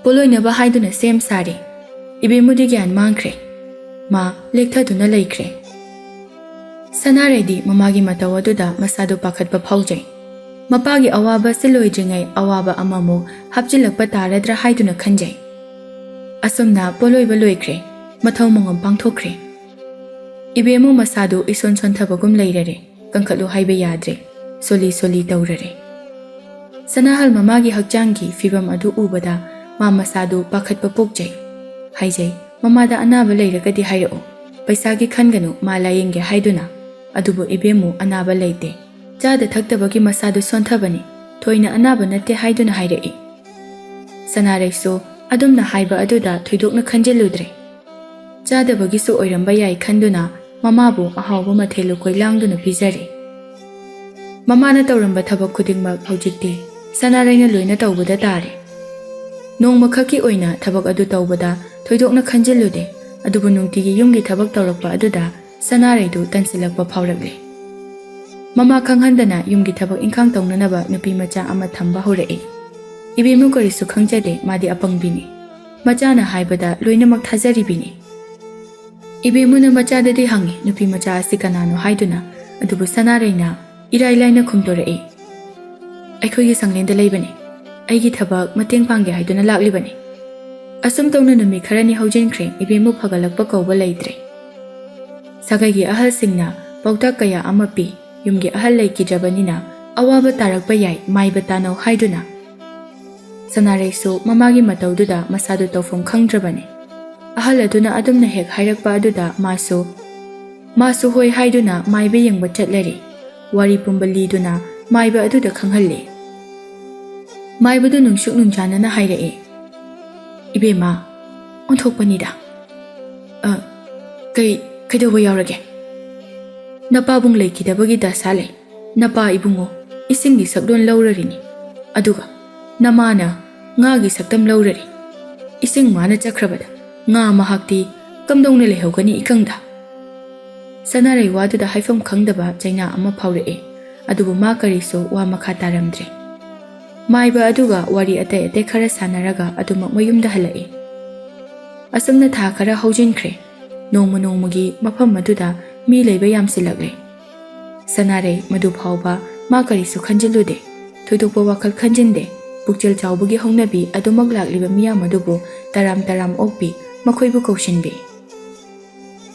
ꯄꯣꯂꯣꯏꯅꯕ ꯍꯥꯏꯗꯨꯅ ꯁꯦꯝ ꯁꯥꯔꯤ ꯏꯕꯦꯝꯃꯨꯗꯤ ꯒ꯭ꯌꯥꯟ ꯃꯥꯡꯈ꯭ꯔꯦ꯫ ꯃꯥ ꯂꯦꯛꯊꯗꯨꯅ ꯂꯩꯈ꯭ꯔꯦ꯫ ꯁꯅꯥꯔꯩꯗꯤ ꯃꯃꯥꯒꯤ ꯃꯇꯧ ꯑꯗꯨꯗ ꯃꯁꯥꯗꯨ ꯄꯥꯈꯠꯄ ꯐꯥꯎꯖꯩ꯫ ꯃꯄꯥꯒꯤ ꯑꯋꯥꯕ ꯂꯣꯏꯗ꯭ꯔꯤꯉꯩ ꯑꯋꯥꯕ ꯑꯃꯃꯨꯛ ꯍꯥꯞꯆꯤꯜꯂꯛꯄ ꯇꯥꯔꯗ꯭ꯔꯥ ꯍꯥꯏꯗꯨꯅ ꯈꯟꯖꯩ꯫ ꯑꯁꯨꯝꯅ ꯄꯣꯂꯣꯏꯕ ꯂꯣꯏꯈ꯭ꯔꯦ, ꯃꯊꯧ ꯃꯉꯝ ꯄꯥꯡꯊꯣꯛꯈ꯭ꯔꯦ꯫ ꯏꯕꯦꯝꯃꯨ ꯃꯁꯥꯗꯨ ꯏꯁꯣꯟ ꯁꯣꯟꯊꯕꯒꯨꯝ ꯂꯩꯔꯔꯦ, ꯀꯟꯈꯠꯂꯨ ꯍꯥꯏꯕ ꯌꯥꯗ꯭ꯔꯦ, ꯁꯣꯂꯤ ꯁꯣꯂꯤ ꯇꯧꯔꯔꯦ꯫ ꯁꯅꯥꯍꯜ ꯃꯃꯥꯒꯤ ꯍꯛꯆꯥꯡꯒꯤ ꯐꯤꯕꯝ ꯑꯗꯨ ꯎꯕꯗ ꯃꯥ ꯃꯁꯥꯗꯨ ꯄꯥꯈꯠꯄ ꯄꯣꯛꯆꯩ꯫ ꯍꯥꯏꯖꯩ, ꯃꯃꯥꯗ ꯑꯅꯥꯕ ꯂꯩꯔꯒꯗꯤ ꯍꯥꯏꯔꯛꯑꯣ, ꯄꯩꯁꯥꯒꯤ ꯈꯟꯒꯅꯨ, ꯃꯥ ꯂꯥꯌꯦꯡꯒꯦ ꯍꯥꯏꯗꯨꯅ꯫ ꯑꯗꯨꯕꯨ ꯏꯕꯦꯝꯃꯨ ꯑꯅꯥꯕ ꯂꯩꯇꯦ, ꯆꯥꯗ ꯊꯛꯇꯕꯒꯤ ꯃꯁꯥꯗꯨ ꯁꯣꯟꯊꯕꯅꯤ, ꯊꯣꯏꯅ ꯑꯅꯥꯕ ꯅꯠꯇꯦ ꯍꯥꯏꯗꯨꯅ ꯍꯥꯏꯔꯛꯏ꯫ ꯁꯅꯥꯔꯩꯁꯨ ꯑꯗꯨꯝꯅ ꯍꯥꯏꯕ ꯑꯗꯨꯗ ꯊꯣꯏꯗꯣꯛꯅ ꯈꯟꯖꯤꯜꯂꯨꯗ꯭ꯔꯦ꯫ ꯆꯥꯗꯕꯒꯤꯁꯨ ꯑꯣꯏꯔꯝꯕ ꯌꯥꯏ ꯈꯟꯗꯨꯅ ꯃꯃꯥꯕꯨ ꯑꯍꯥꯎꯕ ꯃꯊꯦꯜ ꯂꯨꯀꯣꯏ ꯂꯥꯡꯗꯨꯅ ꯄꯤꯖꯔꯦ꯫ ꯃꯃꯥꯅ ꯇꯧꯔꯝꯕ ꯊꯕꯛ ꯈꯨꯗꯤꯡꯃꯛ ꯍꯧꯖꯤꯛꯇꯤ ꯁꯅꯥꯔꯩꯅ ꯂꯣꯏꯅ ꯇꯧꯕꯗ ꯇꯥꯔꯦ꯫ ꯅꯣꯡꯃꯈꯛꯀꯤ ꯑꯣꯏꯅ ꯊꯕꯛ ꯑꯗꯨ ꯇꯧꯕꯗ ꯊꯣꯏꯗꯣꯛꯅ ꯈꯟꯖꯤꯜꯂꯨꯗꯦ, ꯑꯗꯨꯕꯨ ꯅꯨꯡꯇꯤꯒꯤ ꯌꯨꯝꯒꯤ ꯊꯕꯛ ꯇꯧꯔꯛꯄ ꯑꯗꯨꯗ ꯁꯅꯥꯔꯩꯗꯨ ꯇꯟꯁꯤꯜꯂꯛꯄ ꯐꯥꯎꯔꯛꯂꯦ꯫ ꯃꯃꯥ ꯈꯪꯍꯟꯗꯅ ꯌꯨꯝꯒꯤ ꯊꯕꯛ ꯏꯪꯈꯥꯡ ꯇꯧꯅꯅꯕ ꯅꯨꯄꯤ ꯃꯆꯥ ꯑꯃ ꯊꯝꯕ ꯍꯧꯔꯛꯏ꯫ ꯏꯕꯦꯝꯃꯨ ꯀꯔꯤꯁꯨ ꯈꯪꯖꯗꯦ, ꯃꯥꯗꯤ ꯑꯄꯪꯕꯤꯅꯤ, ꯃꯆꯥꯅ ꯍꯥꯏꯕꯗ ꯂꯣꯏꯅꯃꯛ ꯊꯥꯖꯔꯤꯕꯤꯅꯤ꯫ ꯏꯕꯦꯝꯃꯨꯅ ꯃꯆꯥꯗꯗꯤ ꯍꯪꯉꯤ ꯅꯨꯄꯤ ꯃꯆꯥ ꯑꯁꯤ ꯀꯅꯥꯅꯣ ꯍꯥꯏꯗꯨꯅ, ꯑꯗꯨꯕꯨ ꯁꯅꯥꯔꯩꯅ ꯏꯔꯥꯏ ꯂꯥꯏꯅ ꯈꯨꯝꯗꯣꯔꯛꯏ, ꯑꯩꯈꯣꯏꯒꯤ ꯁꯪꯂꯦꯟꯗ ꯂꯩꯕꯅꯤ, ꯑꯩꯒꯤ ꯊꯕꯛ ꯃꯇꯦꯡ ꯄꯥꯡꯒꯦ ꯍꯥꯏꯗꯨꯅ ꯂꯥꯛꯂꯤꯕꯅꯤ꯫ ꯑꯁꯨꯝ ꯇꯧꯅ ꯅꯨꯃꯤꯠ ꯈꯔꯅꯤ ꯍꯧꯖꯤꯟꯈ꯭ꯔꯦ, ꯏꯕꯦꯝꯃꯨ ꯐꯒꯠꯂꯛꯄ ꯀꯧꯕ ꯂꯩꯇ꯭ꯔꯦ꯫ ꯁꯥꯒꯩꯒꯤ ꯑꯍꯜꯁꯤꯡꯅ ꯄꯥꯎꯇꯥꯛ ꯀꯌా ꯑꯃ ꯄꯤ, ꯌꯨꯝꯒꯤ ꯑꯍꯜ ꯂꯩꯈꯤꯗ꯭ꯔꯕꯅꯤꯅ ꯑꯋꯥꯕ ꯇꯥꯔꯛꯄ ꯌꯥꯏ, ꯃꯥꯏꯕ ꯇꯥꯅꯧ ꯍꯥꯏꯗꯨꯅ꯫ ꯁꯅꯥꯔꯩꯁꯨ ꯃꯃꯥꯒꯤ ꯃꯇꯧꯗꯨꯗ ꯃꯁꯥꯗꯨ ꯇꯧꯐꯝ ꯈꯪꯗ꯭ꯔꯕꯅꯤ꯫ ꯑꯍꯜ ꯑꯗꯨꯅ ꯑꯗꯨꯝꯅ ꯍꯦꯛ ꯍꯥꯏꯔꯛꯄ ꯑꯗꯨꯗ ꯃꯥꯁꯨ ꯍꯣꯏ ꯍꯥꯏꯗꯨꯅ ꯃꯥꯏꯕ ꯌꯦꯡꯕ ꯆꯠꯂꯔꯤ꯫ ꯋꯥꯔꯤ ꯄꯨꯝꯕ ꯂꯤꯗꯨꯅ ꯃꯥꯏꯕ ꯑꯗꯨꯗ ꯈꯪꯍꯜꯂꯤ꯫ ꯃꯥꯏꯕꯗꯨ ꯅꯨꯡꯁꯨꯛ ꯅꯨꯡꯖꯥꯅꯅ ꯍꯥꯏꯔꯛꯏ, ꯏꯕꯦꯝꯃ, ꯑꯣꯟꯊꯣꯛꯄꯅꯤꯗ꯫ ꯀꯩꯗꯧꯕ ꯌꯥꯎꯔꯒꯦ? ꯅꯄꯥꯕꯨꯡ ꯂꯩꯈꯤꯗꯕꯒꯤ ꯗꯁꯥ ꯂꯩ, ꯅꯄꯥ ꯏꯕꯨꯡꯉꯣ ꯏꯁꯤꯡꯒꯤ ꯁꯛꯂꯣꯟ ꯂꯧꯔꯔꯤꯅꯤ, ꯑꯗꯨꯒ ꯅꯃꯥꯅ ꯉꯥꯒꯤ ꯁꯛꯇꯝ ꯂꯧꯔꯔꯤ꯫ ꯏꯁꯤꯡ ꯃꯥꯅ ꯆꯠꯈ꯭ꯔꯕꯗ ꯉꯥ ꯃꯍꯥꯛꯇꯤ ꯀꯝꯗꯧꯅ ꯂꯩꯍꯧꯒꯅꯤ ꯏꯀꯪꯗ? ꯁꯅꯥꯔꯩ ꯋꯥꯗꯨꯗ ꯍꯥꯏꯐꯝ ꯈꯪꯗꯕ ꯆꯩꯅꯥ ꯑꯃ ꯐꯥꯎꯔꯛꯏ, ꯑꯗꯨꯕꯨ ꯃꯥ ꯀꯔꯤꯁꯨ ꯋꯥ ꯃꯈꯥ ꯇꯥꯔꯝꯗ꯭ꯔꯦ꯫ ꯃꯥꯏꯕ ꯑꯗꯨꯒ ꯋꯥꯔꯤ ꯑꯇꯩ ꯑꯇꯩ ꯈꯔ ꯁꯥꯟꯅꯔꯒ ꯑꯗꯨꯃꯛ ꯃꯌꯨꯝꯗ ꯍꯜꯂꯛꯏ꯫ ꯑꯁꯨꯝꯅ ꯊꯥ ꯈꯔ ꯍꯧꯖꯤꯟꯈ꯭ꯔꯦ꯫ ꯅꯣꯡꯃ ꯅꯣꯡꯃꯒꯤ ꯃꯐꯝ ꯑꯗꯨꯗ ꯃꯤ ꯂꯩꯕ ꯌꯥꯝꯁꯤꯜꯂꯛꯂꯦ꯫ ꯁꯅꯥꯔꯩ ꯃꯗꯨ ꯐꯥꯎꯕ ꯃꯥ ꯀꯔꯤꯁꯨ ꯈꯟꯖꯤꯜꯂꯨꯗꯦ, ꯊꯣꯏꯗꯣꯛꯄ ꯋꯥꯈꯜ ꯈꯟꯖꯤꯟꯗꯦ꯫ ꯄꯨꯛꯆꯦꯜ ꯆꯥꯎꯕꯒꯤ ꯍꯧꯅꯕꯤ ꯑꯗꯨꯃꯛ ꯂꯥꯛꯂꯤꯕ ꯃꯤꯌꯥꯝ ꯑꯗꯨꯕꯨ ꯇꯔꯥꯝ ꯇꯔꯥꯝ ꯑꯣꯛꯄꯤ, ꯃꯈꯣꯏꯕꯨ ꯀꯧꯁꯤꯟꯕꯤ꯫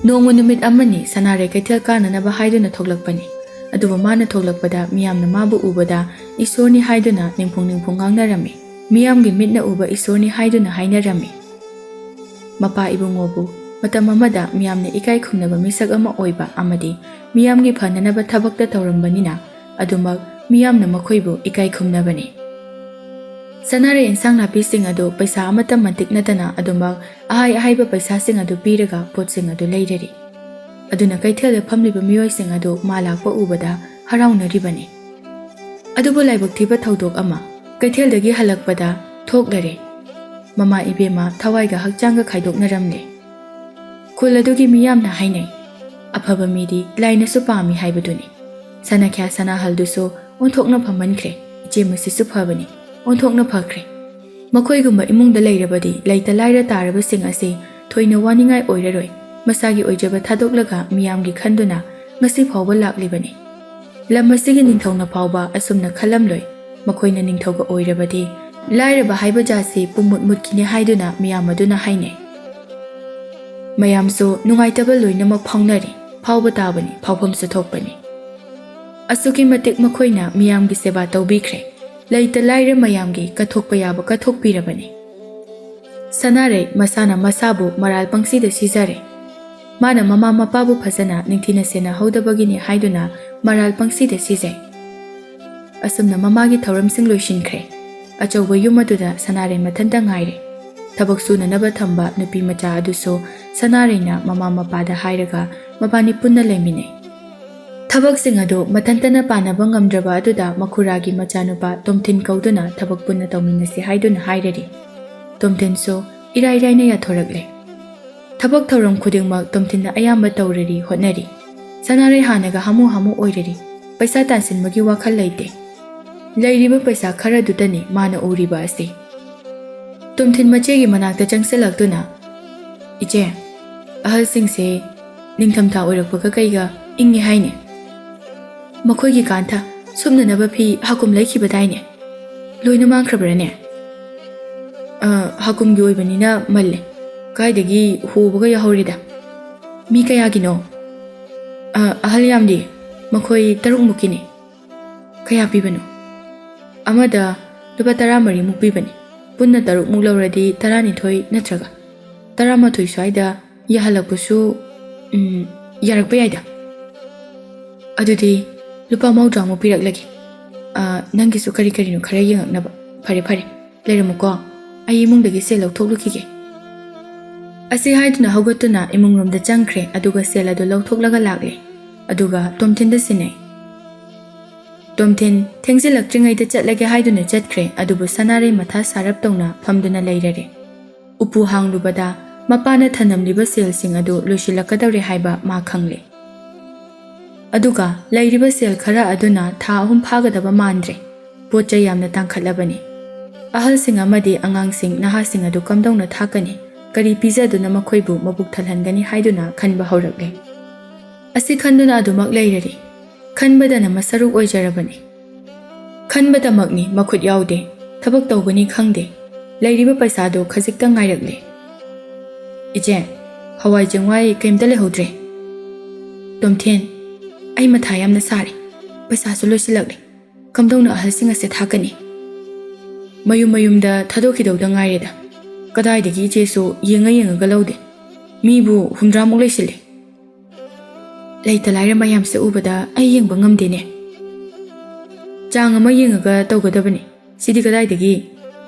ꯅꯣꯡꯃ ꯅꯨꯃꯤꯠ ꯑꯃꯅꯤ ꯁꯅꯥꯔꯩ ꯀꯩꯊꯦꯜ ꯀꯥꯅꯅꯕ ꯍꯥꯏꯗꯨꯅ ꯊꯣꯛꯂꯛꯄꯅꯤ꯫ ꯑꯗꯨꯕꯨ ꯃꯥꯅ ꯊꯣꯛꯂꯛꯄꯗ ꯃꯤꯌꯥꯝꯅ ꯃꯥꯕꯨ ꯎꯕꯗ ꯏꯁꯣꯔꯅꯤ ꯍꯥꯏꯗꯨꯅ ꯅꯤꯡꯐꯨꯡ ꯅꯤꯡꯐꯨꯡ ꯉꯥꯡꯅꯔꯝꯃꯤ, ꯃꯤꯌꯥꯝꯒꯤ ꯃꯤꯠꯅ ꯎꯕ ꯏꯁꯣꯔꯅꯤ ꯍꯥꯏꯗꯨꯅ ꯍꯥꯏꯅꯔꯝꯃꯤ꯫ ꯃꯄꯥ ꯏꯕꯨꯡꯉꯣꯕꯨ ꯃꯇꯝ ꯑꯃꯗ ꯃꯤꯌꯥꯝꯅ ꯏꯀꯥꯏ ꯈꯨꯝꯅꯕ ꯃꯤꯁꯛ ꯑꯃ ꯑꯣꯏꯕ ꯑꯃꯗꯤ ꯃꯤꯌꯥꯝꯒꯤ ꯐꯅꯅꯕ ꯊꯕꯛꯇ ꯇꯧꯔꯝꯕꯅꯤꯅ ꯑꯗꯨꯃꯛ ꯃꯤꯌꯥꯝꯅ ꯃꯈꯣꯏꯕꯨ ꯏꯀꯥꯏ ꯈꯨꯝꯅꯕꯅꯤ꯫ ꯁꯅꯥꯔꯩ ꯏꯟꯁꯥꯡ ꯅꯥꯄꯤꯁꯤꯡ ꯑꯗꯨ ꯄꯩꯁꯥ ꯑꯃꯠꯇ ꯃꯇꯤꯛ ꯅꯠꯇꯅ ꯑꯗꯨꯃꯛ ꯑꯍꯥꯏ ꯑꯍꯥꯏꯕ ꯄꯩꯁꯥꯁꯤꯡ ꯑꯗꯨ ꯄꯤꯔꯒ ꯄꯣꯠꯁꯤꯡ ꯑꯗꯨ ꯂꯩꯔꯔꯤ꯫ ꯑꯗꯨꯅ ꯀꯩꯊꯦꯜꯗ ꯐꯝꯂꯤꯕ ꯃꯤꯑꯣꯏꯁꯤꯡ ꯑꯗꯨ ꯃꯥ ꯂꯥꯛꯄ ꯎꯕꯗ ꯍꯔꯥꯎꯅꯔꯤꯕꯅꯤ꯫ ꯑꯗꯨꯕꯨ ꯂꯥꯏꯕꯛ ꯊꯤꯕ ꯊꯧꯗꯣꯛ ꯑꯃ ꯀꯩꯊꯦꯜꯗꯒꯤ ꯍꯜꯂꯛꯄꯗ ꯊꯣꯛꯂꯔꯦ꯫ ꯃꯃꯥ ꯏꯕꯦꯝꯃ ꯊꯋꯥꯏꯒ ꯍꯛꯆꯥꯡꯒ ꯈꯥꯏꯗꯣꯛꯅꯔꯝꯂꯦ꯫ ꯈꯨꯜ ꯑꯗꯨꯒꯤ ꯃꯤꯌꯥꯝꯅ ꯍꯥꯏꯅꯩ, ꯑꯐꯕ ꯃꯤꯗꯤ ꯂꯥꯏꯅꯁꯨ ꯄꯥꯝꯃꯤ ꯍꯥꯏꯕꯗꯨꯅꯤ꯫ ꯁꯅꯥꯈ꯭ꯌꯥ ꯁꯅꯥꯍꯜꯗꯨꯁꯨ ꯑꯣꯟꯊꯣꯛꯅ ꯐꯝꯍꯟꯈ꯭ꯔꯦ, ꯏꯆꯦꯃꯁꯤꯁꯨ ꯐꯕꯅꯤ, ꯑꯣꯟꯊꯣꯛꯅ ꯐꯈ꯭ꯔꯦ꯫ ꯃꯈꯣꯏꯒꯨꯝꯕ ꯏꯃꯨꯡꯗ ꯂꯩꯔꯕꯗꯤ ꯂꯩꯇ ꯂꯥꯏꯔ ꯇꯥꯔꯕꯁꯤꯡ ꯑꯁꯤ ꯊꯣꯏꯅ ꯋꯥꯅꯤꯡꯉꯥꯏ ꯑꯣꯏꯔꯔꯣꯏ, ꯃꯁꯥꯒꯤ ꯑꯣꯏꯖꯕ ꯊꯥꯗꯣꯛꯂꯒ ꯃꯤꯌꯥꯝꯒꯤ ꯈꯟꯗꯨꯅ ꯉꯁꯤ ꯐꯥꯎꯕ ꯂꯥꯛꯂꯤꯕꯅꯤ꯫ ꯂꯝ ꯑꯁꯤꯒꯤ ꯅꯤꯡꯊꯧꯅ ꯐꯥꯎꯕ ꯑꯁꯨꯝꯅ ꯈꯜꯂꯝꯂꯣꯏ, ꯃꯈꯣꯏꯅ ꯅꯤꯡꯊꯧꯒ ꯑꯣꯏꯔꯕꯗꯤ ꯂꯥꯏꯔꯕ ꯍꯥꯏꯕ ꯖꯥꯠꯁꯤ ꯄꯨꯡꯃꯨꯠ ꯃꯨꯠꯈꯤꯅꯤ ꯍꯥꯏꯗꯨꯅ ꯃꯤꯌꯥꯝ ꯑꯗꯨꯅ ꯍꯥꯏꯅꯩ꯫ ꯃꯌꯥꯝꯁꯨ ꯅꯨꯡꯉꯥꯏꯇꯕ ꯂꯣꯏꯅꯃꯛ ꯐꯥꯎꯅꯔꯤ, ꯐꯥꯎꯕ ꯇꯥꯕꯅꯤ, ꯐꯥꯎꯐꯝꯁꯨ ꯊꯣꯛꯄꯅꯤ꯫ ꯑꯁꯨꯛꯀꯤ ꯃꯇꯤꯛ ꯃꯈꯣꯏꯅ ꯃꯤꯌꯥꯝꯒꯤ ꯁꯦꯕꯥ ꯇꯧꯕꯤꯈ꯭ꯔꯦ, ꯂꯩꯇ ꯂꯥꯏꯔ ꯃꯌꯥꯝꯒꯤ ꯀꯠꯊꯣꯛꯄ ꯌꯥꯕ ꯀꯠꯊꯣꯛꯄꯤꯔꯕꯅꯤ꯫ ꯁꯅꯥꯔꯩ ꯃꯁꯥꯅ ꯃꯁꯥꯕꯨ ꯃꯔꯥꯜ ꯄꯪꯁꯤꯗ ꯁꯤꯖꯔꯦ꯫ ꯃꯥꯅ ꯃꯃꯥ ꯃꯄꯥꯕꯨ ꯐꯖꯅ ꯅꯤꯡꯊꯤꯅ ꯁꯦꯟꯅꯍꯧꯗꯕꯒꯤꯅꯤ ꯍꯥꯏꯗꯨꯅ ꯃꯔꯥꯜ ꯄꯪꯁꯤꯗ ꯁꯤꯖꯩ꯫ ꯑꯁꯨꯝꯅ ꯃꯃꯥꯒꯤ ꯊꯧꯔꯝꯁꯤꯡ ꯂꯣꯏꯁꯤꯟꯈ꯭ꯔꯦ꯫ ꯑꯆꯧꯕ ꯌꯨꯝ ꯑꯗꯨꯗ ꯁꯅꯥꯔꯩ ꯃꯊꯟꯇ ꯉꯥꯏꯔꯦ꯫ ꯊꯕꯛ ꯁꯨꯅꯅꯕ ꯊꯝꯕ ꯅꯨꯄꯤ ꯃꯆꯥ ꯑꯗꯨꯁꯨ ꯁꯅꯥꯔꯩꯅ ꯃꯃꯥ ꯃꯄꯥꯗ ꯍꯥꯏꯔꯒ ꯃꯕꯥꯅꯤ ꯄꯨꯟꯅ ꯂꯩꯃꯤꯟꯅꯩ꯫ ꯊꯕꯛꯁꯤꯡ ꯑꯗꯨ ꯃꯊꯟꯇꯅ ꯄꯥꯅꯕ ꯉꯝꯗ꯭ꯔꯕ ꯑꯗꯨꯗ ꯃꯈꯨꯔꯥꯒꯤ ꯃꯆꯥꯅꯨꯄꯥ ꯇꯣꯝꯊꯤꯟ ꯀꯧꯗꯨꯅ ꯊꯕꯛ ꯄꯨꯟꯅ ꯇꯧꯃꯤꯟꯅꯁꯤ ꯍꯥꯏꯗꯨꯅ ꯍꯥꯏꯔꯔꯤ꯫ ꯇꯣꯝꯊꯤꯟꯁꯨ ꯏꯔꯥꯏ ꯂꯥꯏꯅ ꯌꯥꯊꯣꯔꯛꯂꯦ꯫ ꯊꯕꯛ ꯊꯧꯔꯝ ꯈꯨꯗꯤꯡꯃꯛ ꯇꯣꯝꯊꯤꯟꯅ ꯑꯌꯥꯝꯕ ꯇꯧꯔꯔꯤ, ꯍꯣꯠꯅꯔꯤ꯫ ꯁꯅꯥꯔꯩ ꯍꯥꯟꯅꯒ ꯍꯥꯃꯨ ꯍꯥꯃꯨ ꯑꯣꯏꯔꯔꯤ, ꯄꯩꯁꯥ ꯇꯥꯟꯁꯤꯟꯕꯒꯤ ꯋꯥꯈꯜ ꯂꯩꯇꯦ꯫ ꯂꯩꯔꯤꯕ ꯄꯩꯁꯥ ꯈꯔꯗꯨꯇꯅꯤ ꯃꯥꯅ ꯎꯔꯤꯕ ꯑꯁꯤ꯫ ꯇꯣꯝꯊꯤꯟ ꯃꯆꯦꯒꯤ ꯃꯅꯥꯛꯇ ꯆꯪꯁꯤꯜꯂꯛꯇꯨꯅ, Iche, ahal singse ningthamtha oirakpaga kaiga inge haine. Makhoigi kantha sumnanaba phi hakum laikhibadaine. Loina mangkhrabrane. Hakumgi oibanina malle. Kaidagi hobaga yahorida. Mi kayagino. Ahal yamdi makhoi taruk mukini. Kaya pibano. Amada lupa taramari muk pibani. Punna taruk muk lauradi tarani thoi natraga. Tarama thoi swaida yahalakpusu yarakpa yaida. Adudi lupa maudra muk pirak lagi. Nangisu kari no khara yengaknaba. Phare leiramuko ai imungdagi sel lauthoklukhige. Asi haiduna haugatuna imungromda changkhre aduga sel adu lauthoklaga lagle. Aduga tomthinda sinai. Tomthin thengsilaktringaida chatlage haiduna chatkhre adubu sanare matha sarap tawna phamduna leirare. Upu hanglubada mapana thanamliba selsing adu loisilakadawre haiba ma khangle. Aduga leiriba sel khara aduna tha ahum phagadaba mandre. Pocha yamna tangkhatlabani. Ahalsing amadi angangsing nahasing adu kamdawna thakani. Kari pizaduna makhoibu mabuk thalhangani haiduna khanba haurakle. Asi khanduna adumak leirari. Khanbadana masaruk oijarabani. Khanbadamakni makhut yaude. Thabak tawgani khangde. Leiriba paisado khajikta ngairakle. Ije, hawai jengwai kaimta lehodre. Tomthen, ai matha yamna sare. Paisa su loisilakle. Kamdawna ahalsing ase thakani. Mayumda thadokidawda ngaireda. Kadaidagi ichesu yenga laude. Mibu humdramuk leisile. Leita laira mayamse ubada ai yengba ngamdene. Chang ama yengaga tawgadabani. Sidi kadaidagi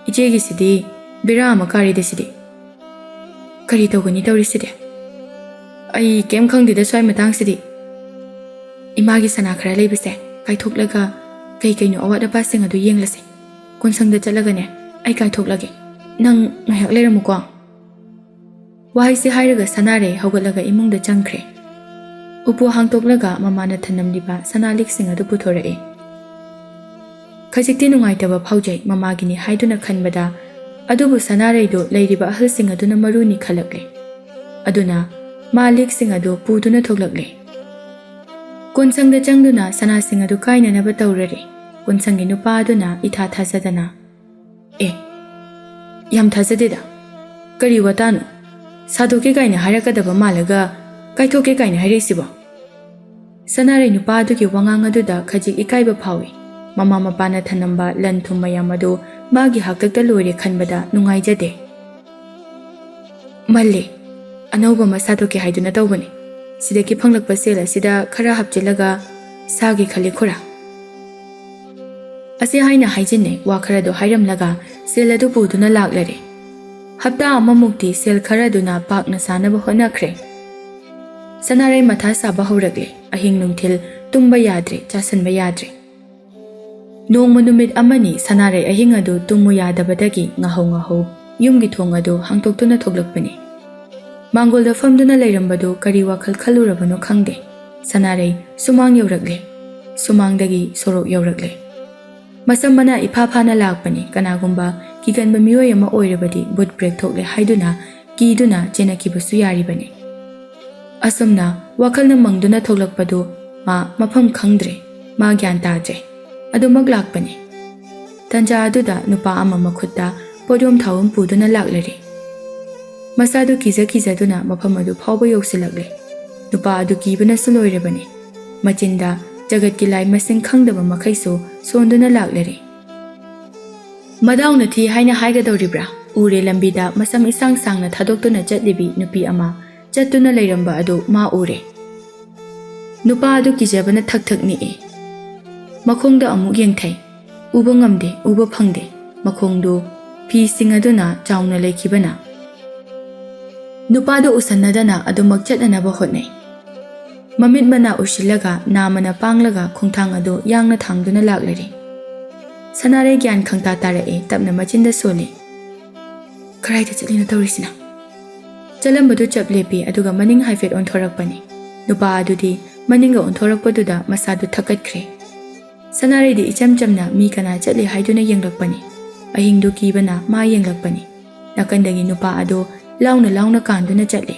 ichegi sidi bira ama karide sidi. Kari tawgani tawri sidi. Ai kem khangdida swai matang sidi. Imagi sana khara leibase kaithoklaga kaino awat apasing adu yenglase. Konsangda chatlagane ai kaithoklage. Nang ngahak leiramuko. Wahaisi hairaga sanare haugatlaga imungda changkhre. Upu hangtoklaga mamana thanamliba sanaliksing adu puthorake. Khajikti nungaitaba phaujai mamagini haiduna khanbada adubu sanareidu leiriba ahalsing aduna maruni khalakle. Aduna maliksing adu puduna thoklakle. Konsangda changduna sanasing adu kainanaba tawrare. Konsangi nupa aduna itha thazadana. Yam thazadeda. Kari watanu. Sadoke kaina harakadaba malaga kaithoke kaina hairesibo. Sanare nupa adugi wangang aduda khajik ikaiba phawi. Mama mapana thanamba lan thum mayam adu magi haktakta loire khanbada nungaijade. Malle anauba masadoke haiduna tawbani. Sidaki phanglakpa sela sida khara hapchilaga sagi khali khura. Asi haina haijinne wa kharado hairamlaga sel adu puduna laklare. Hapta amamukti sel kharaduna pakna sanaba honakre. Sanare matha saba haurakle. Ahing nungthil tumba yadre chasanba yadre. Nongma numit amani sanare ahing adu tumu yadabadagi ngaho yumgi thong adu hangtoktuna thoklakpani. Mangolda famduna leirambadu kari wakhal khalurabano khangde. Sanare sumang yaurakle. Sumangdagi sorok yaurakle. Masamana iphapana lakpani kanagumba kiganba miyoy ama oirabadi boot break thokle haiduna kiduna chenakibasu yaribani. Asomna wakhalna mangduna thoklakpadu ma mafam khangdre ma gyan tadre adu maglakpani. Tanja aduda nupa ama makhutta podium thawum puduna laklare. Masadu kizaduna mafam adu phawba yoksilakle. Nupa adu kibana suloirabani. Machinda jagat ki lai masing khangdaba makhaisu sonduna laklare. Madauna thi haina haigadawribra. Ure lambida masam isang sangna thadoktuna chatlibi nupi ama chatuna leiramba adu ma ure. Nupa adu kijabana thak ni. Makhongda amuk yengthai. Uba ngamde, uba phangde. Makhongdu phi singaduna chauna lekhibana. Nupa adu usannadana adu makchatnanaba hotnai. Mamit mana usilaga namana panglaga khongthang adu yangna thangduna laklare. Sanare gyan khangta tarae tapna machinda soli. Karaita chatlina tawrisina. Chalambadu chaplepi aduga maning haifet onthorakpani. Nupa adudi maninga onthorakpaduda masadu thakatkre. Sanare di ichamchamna mi kana chatli haiduna yenglakpani. Ahingdu kibana ma yenglakpani. Nakandagi nupa adu ꯂꯥꯎꯅ ꯀꯥꯟꯗꯨꯅ ꯆꯠꯂꯤ꯫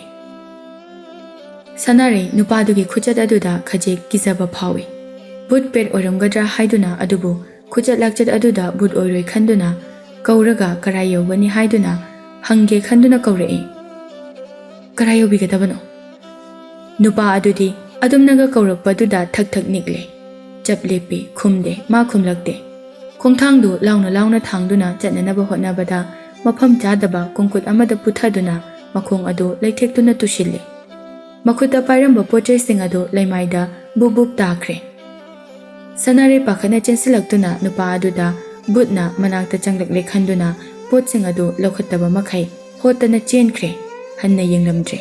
ꯁꯅꯥꯔꯩ ꯅꯨꯄꯥꯗꯨꯒꯤ ꯈꯨꯆꯠ ꯑꯗꯨꯗ ꯈꯖꯤꯛ ꯀꯤꯖꯕ ꯐꯥꯎꯏ꯫ ꯕꯨꯠ ꯄꯦꯠ ꯑꯣꯏꯔꯝꯒꯗ꯭ꯔꯥ ꯍꯥꯏꯗꯨꯅ ꯑꯗꯨꯕꯨ ꯈꯨꯆꯠ ꯂꯥꯛꯆꯠ ꯑꯗꯨꯗ ꯕꯨꯠ ꯑꯣꯏꯔꯣꯏ ꯈꯟꯗꯨꯅ ꯀꯧꯔꯒ ꯀꯔꯥꯏ ꯌꯧꯒꯅꯤ ꯍꯥꯏꯗꯨꯅ ꯍꯪꯒꯦ ꯈꯟꯗꯨꯅ ꯀꯧꯔꯛꯏ꯫ ꯀꯔꯥꯏ ꯌꯧꯕꯤꯒꯗꯕꯅꯣ? ꯅꯨꯄꯥ ꯑꯗꯨꯗꯤ ꯑꯗꯨꯝꯅꯒ ꯀꯧꯔꯛꯄꯗꯨꯗ ꯊꯛ ꯊꯛ ꯅꯤꯛꯂꯦ꯫ ꯆꯞ ꯂꯦꯞꯄꯤ, ꯈꯨꯝꯗꯦ, ꯃꯥ ꯈꯨꯝꯂꯛꯇꯦ꯫ ꯈꯣꯡꯊꯥꯡꯗꯨ ꯂꯥꯎꯅ ꯊꯥꯡꯗꯨꯅ ꯆꯠꯅꯅꯕ ꯍꯣꯠꯅꯕꯗ ꯃꯐꯝ ꯆꯥꯗꯕ ꯀꯣꯡꯀꯨꯠ ꯑꯃꯗ ꯄꯨꯊꯗꯨꯅ ꯃꯈꯣꯡ ꯑꯗꯨ ꯂꯩꯊꯦꯛꯇꯨꯅ ꯇꯨꯁꯤꯜꯂꯤ꯫ ꯃꯈꯨꯠꯇ ꯄꯥꯏꯔꯝꯕ ꯄꯣꯠꯆꯩꯁꯤꯡ ꯑꯗꯨ ꯂꯩꯃꯥꯏꯗ ꯕꯨꯛ ꯕꯨꯛ ꯇꯥꯈ꯭ꯔꯦ꯫ ꯁꯅꯥꯔꯩ ꯄꯥꯈꯠꯅ ꯆꯦꯟꯁꯤꯜꯂꯛꯇꯨꯅ ꯅꯨꯄꯥ ꯑꯗꯨꯗ ꯕꯨꯠꯅ ꯃꯅꯥꯛꯇ ꯆꯪꯂꯛꯂꯦ ꯈꯟꯗꯨꯅ ꯄꯣꯠꯁꯤꯡ ꯑꯗꯨ ꯂꯧꯈꯠꯇꯕ ꯃꯈꯩ ꯍꯣꯠꯇꯅ ꯆꯦꯟꯈ꯭ꯔꯦ, ꯍꯟꯅ ꯌꯦꯡꯂꯝꯗ꯭ꯔꯦ꯫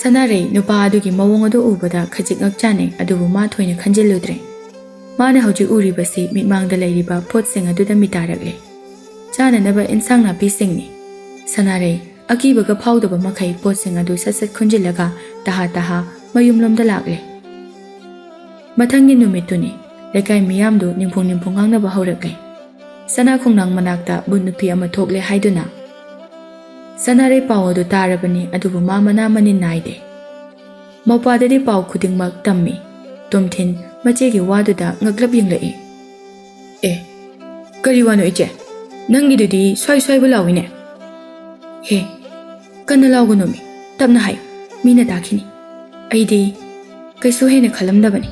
ꯁꯅꯥꯔꯩ ꯅꯨꯄꯥ ꯑꯗꯨꯒꯤ ꯃꯑꯣꯡ ꯑꯗꯨ ꯎꯕꯗ ꯈꯖꯤꯛ ꯉꯛꯆꯥꯅꯩ, ꯑꯗꯨꯕꯨ ꯃꯥ ꯊꯣꯏꯅ ꯈꯟꯖꯤꯜꯂꯨꯗ꯭ꯔꯦ꯫ ꯃꯥꯅ ꯍꯧꯖꯤꯛ ꯎꯔꯤꯕꯁꯤ ꯃꯤꯠꯃꯥꯡꯗ ꯂꯩꯔꯤꯕ ꯄꯣꯠꯁꯤꯡ ꯑꯗꯨꯗ ꯃꯤꯇꯥꯔꯛꯂꯦ꯫ ꯆꯥꯅꯅꯕ ꯏꯟꯁꯥꯡ ꯅꯥꯄꯤꯁꯤꯡꯅꯤ꯫ ꯁꯅꯥꯔꯩ ꯑꯀꯤꯕꯒ ꯐꯥꯎꯗꯕ ꯃꯈꯩ ꯄꯣꯠꯁꯤꯡ ꯑꯗꯨ ꯁꯠ ꯈꯨꯟꯖꯤꯜꯂꯒ ꯇꯍꯥ ꯃꯌꯨꯝꯂꯣꯝꯗ ꯂꯥꯛꯂꯦ꯫ ꯃꯊꯪꯒꯤ ꯅꯨꯃꯤꯠꯇꯨꯅꯤ ꯂꯩꯀꯥꯏ ꯃꯤꯌꯥꯝꯗꯨ ꯅꯤꯡꯐꯨꯡ ꯉꯥꯡꯅꯕ ꯍꯧꯔꯛꯂꯦ꯫ ꯁꯅꯥ ꯈꯣꯡꯅꯥꯡ ꯃꯅꯥꯛꯇ ꯕꯨꯠ ꯅꯨꯄꯤ ꯑꯃ ꯊꯣꯛꯂꯦ ꯍꯥꯏꯗꯨꯅ꯫ ꯁꯅꯥꯔꯩ ꯄꯥꯎ ꯑꯗꯨ ꯇꯥꯔꯕꯅꯤ, ꯑꯗꯨꯕꯨ ꯃꯥ ꯃꯅꯥ ꯃꯅꯤꯟ ꯅꯥꯏꯗꯦ꯫ ꯃꯧꯄꯥꯗꯗꯤ ꯄꯥꯎ ꯈꯨꯗꯤꯡꯃꯛ ꯇꯝꯃꯤ꯫ ꯇꯣꯝꯊꯤꯟ ꯃꯆꯦꯒꯤ ꯋꯥꯗꯨꯗ ꯉꯛꯂꯞ ꯌꯦꯡꯂꯛꯏ꯫ ꯑꯦ, ꯀꯔꯤ ꯋꯥꯅꯣ ꯏꯆꯦ? ꯅꯪꯒꯤꯗꯨꯗꯤ ꯁ꯭ꯋꯥꯏꯕ ꯂꯥꯎꯏꯅꯦ꯫ ꯍꯦ, ꯀꯟꯅ ꯂꯥꯎꯒꯅꯣꯃꯤ, ꯇꯞꯅ ꯍꯥꯏꯌꯨ, ꯃꯤꯅ ꯇꯥꯈꯤꯅꯤ꯫ ꯑꯩꯗꯤ ꯀꯩꯁꯨ ꯍꯦꯟꯅ ꯈꯜꯂꯝꯗꯕꯅꯤ꯫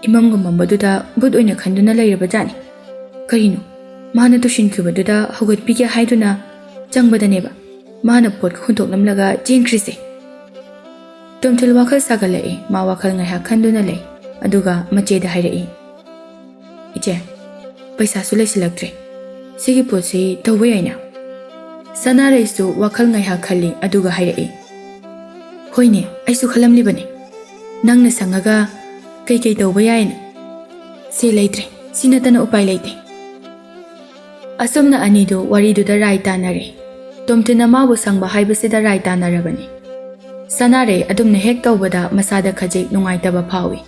ꯏꯃꯝꯒ ꯃꯝꯕꯗꯨꯗ ꯕꯨꯠ ꯑꯣꯏꯅ ꯈꯟꯗꯨꯅ ꯂꯩꯔꯕꯖꯥꯠꯅꯤ꯫ ꯀꯔꯤꯅꯣ, ꯃꯥꯅ ꯇꯨꯁꯤꯟꯈꯤꯕꯗꯨꯗ ꯍꯧꯒꯠꯄꯤꯒꯦ ꯍꯥꯏꯗꯨꯅ ꯆꯪꯕꯗꯅꯦꯕ ꯃꯥꯅ ꯄꯣꯠ ꯍꯨꯟꯇꯣꯛꯂꯝꯂꯒ ꯆꯦꯟꯈ꯭ꯔꯤꯁꯦ꯫ ꯇꯣꯝꯊꯤꯟ ꯋꯥꯈꯜ ꯁꯥꯒꯠꯂꯛꯏ꯫ ꯃꯥ ꯋꯥꯈꯜ ꯉꯥꯏꯍꯥꯛ ꯈꯟꯗꯨꯅ ꯂꯩ, ꯑꯗꯨꯒ ꯃꯆꯦꯗ ꯍꯥꯏꯔꯛꯏ꯫ ꯏꯆꯦ, ꯄꯩꯁꯥꯁꯨ ꯂꯩꯁꯤꯜꯂꯛꯇ꯭ꯔꯦ, ꯁꯤꯒꯤ ꯄꯣꯠꯁꯤ ꯇꯧꯕ ꯌꯥꯏꯅ꯫ ꯁꯅꯥꯔꯩꯁꯨ ꯋꯥꯈꯜ ꯉꯥꯏꯍꯥꯛ ꯈꯜꯂꯤ, ꯑꯗꯨꯒ ꯍꯥꯏꯔꯛꯏ꯫ ꯍꯣꯏꯅꯦ, ꯑꯩꯁꯨ ꯈꯜꯂꯝꯂꯤꯕꯅꯤ, ꯅꯪꯅ ꯁꯪꯉꯒ ꯀꯩꯀꯩ ꯇꯧꯕ ꯌꯥꯏꯅ꯫ ꯁꯦ ꯂꯩꯇ꯭ꯔꯦ, ꯁꯤ ꯅꯠꯇꯅ ꯎꯄꯥꯏ ꯂꯩꯇꯦ꯫ ꯑꯁꯨꯝꯅ ꯑꯅꯤꯗꯨ ꯋꯥꯔꯤꯗꯨꯗ ꯔꯥꯏ ꯇꯥꯟꯅꯔꯦ꯫ ꯇꯣꯝꯊꯤꯟꯅ ꯃꯥꯕꯨ ꯁꯪꯕ ꯍꯥꯏꯕꯁꯤꯗ ꯔꯥꯏ ꯇꯥꯟꯅꯔꯕꯅꯤ꯫ ꯁꯅꯥꯔꯩ ꯑꯗꯨꯝꯅ ꯍꯦꯛ ꯇꯧꯕꯗ ꯃꯁꯥꯗ ꯈꯖꯤꯛ ꯅꯨꯡꯉꯥꯏꯇꯕ ꯐꯥꯎꯏ,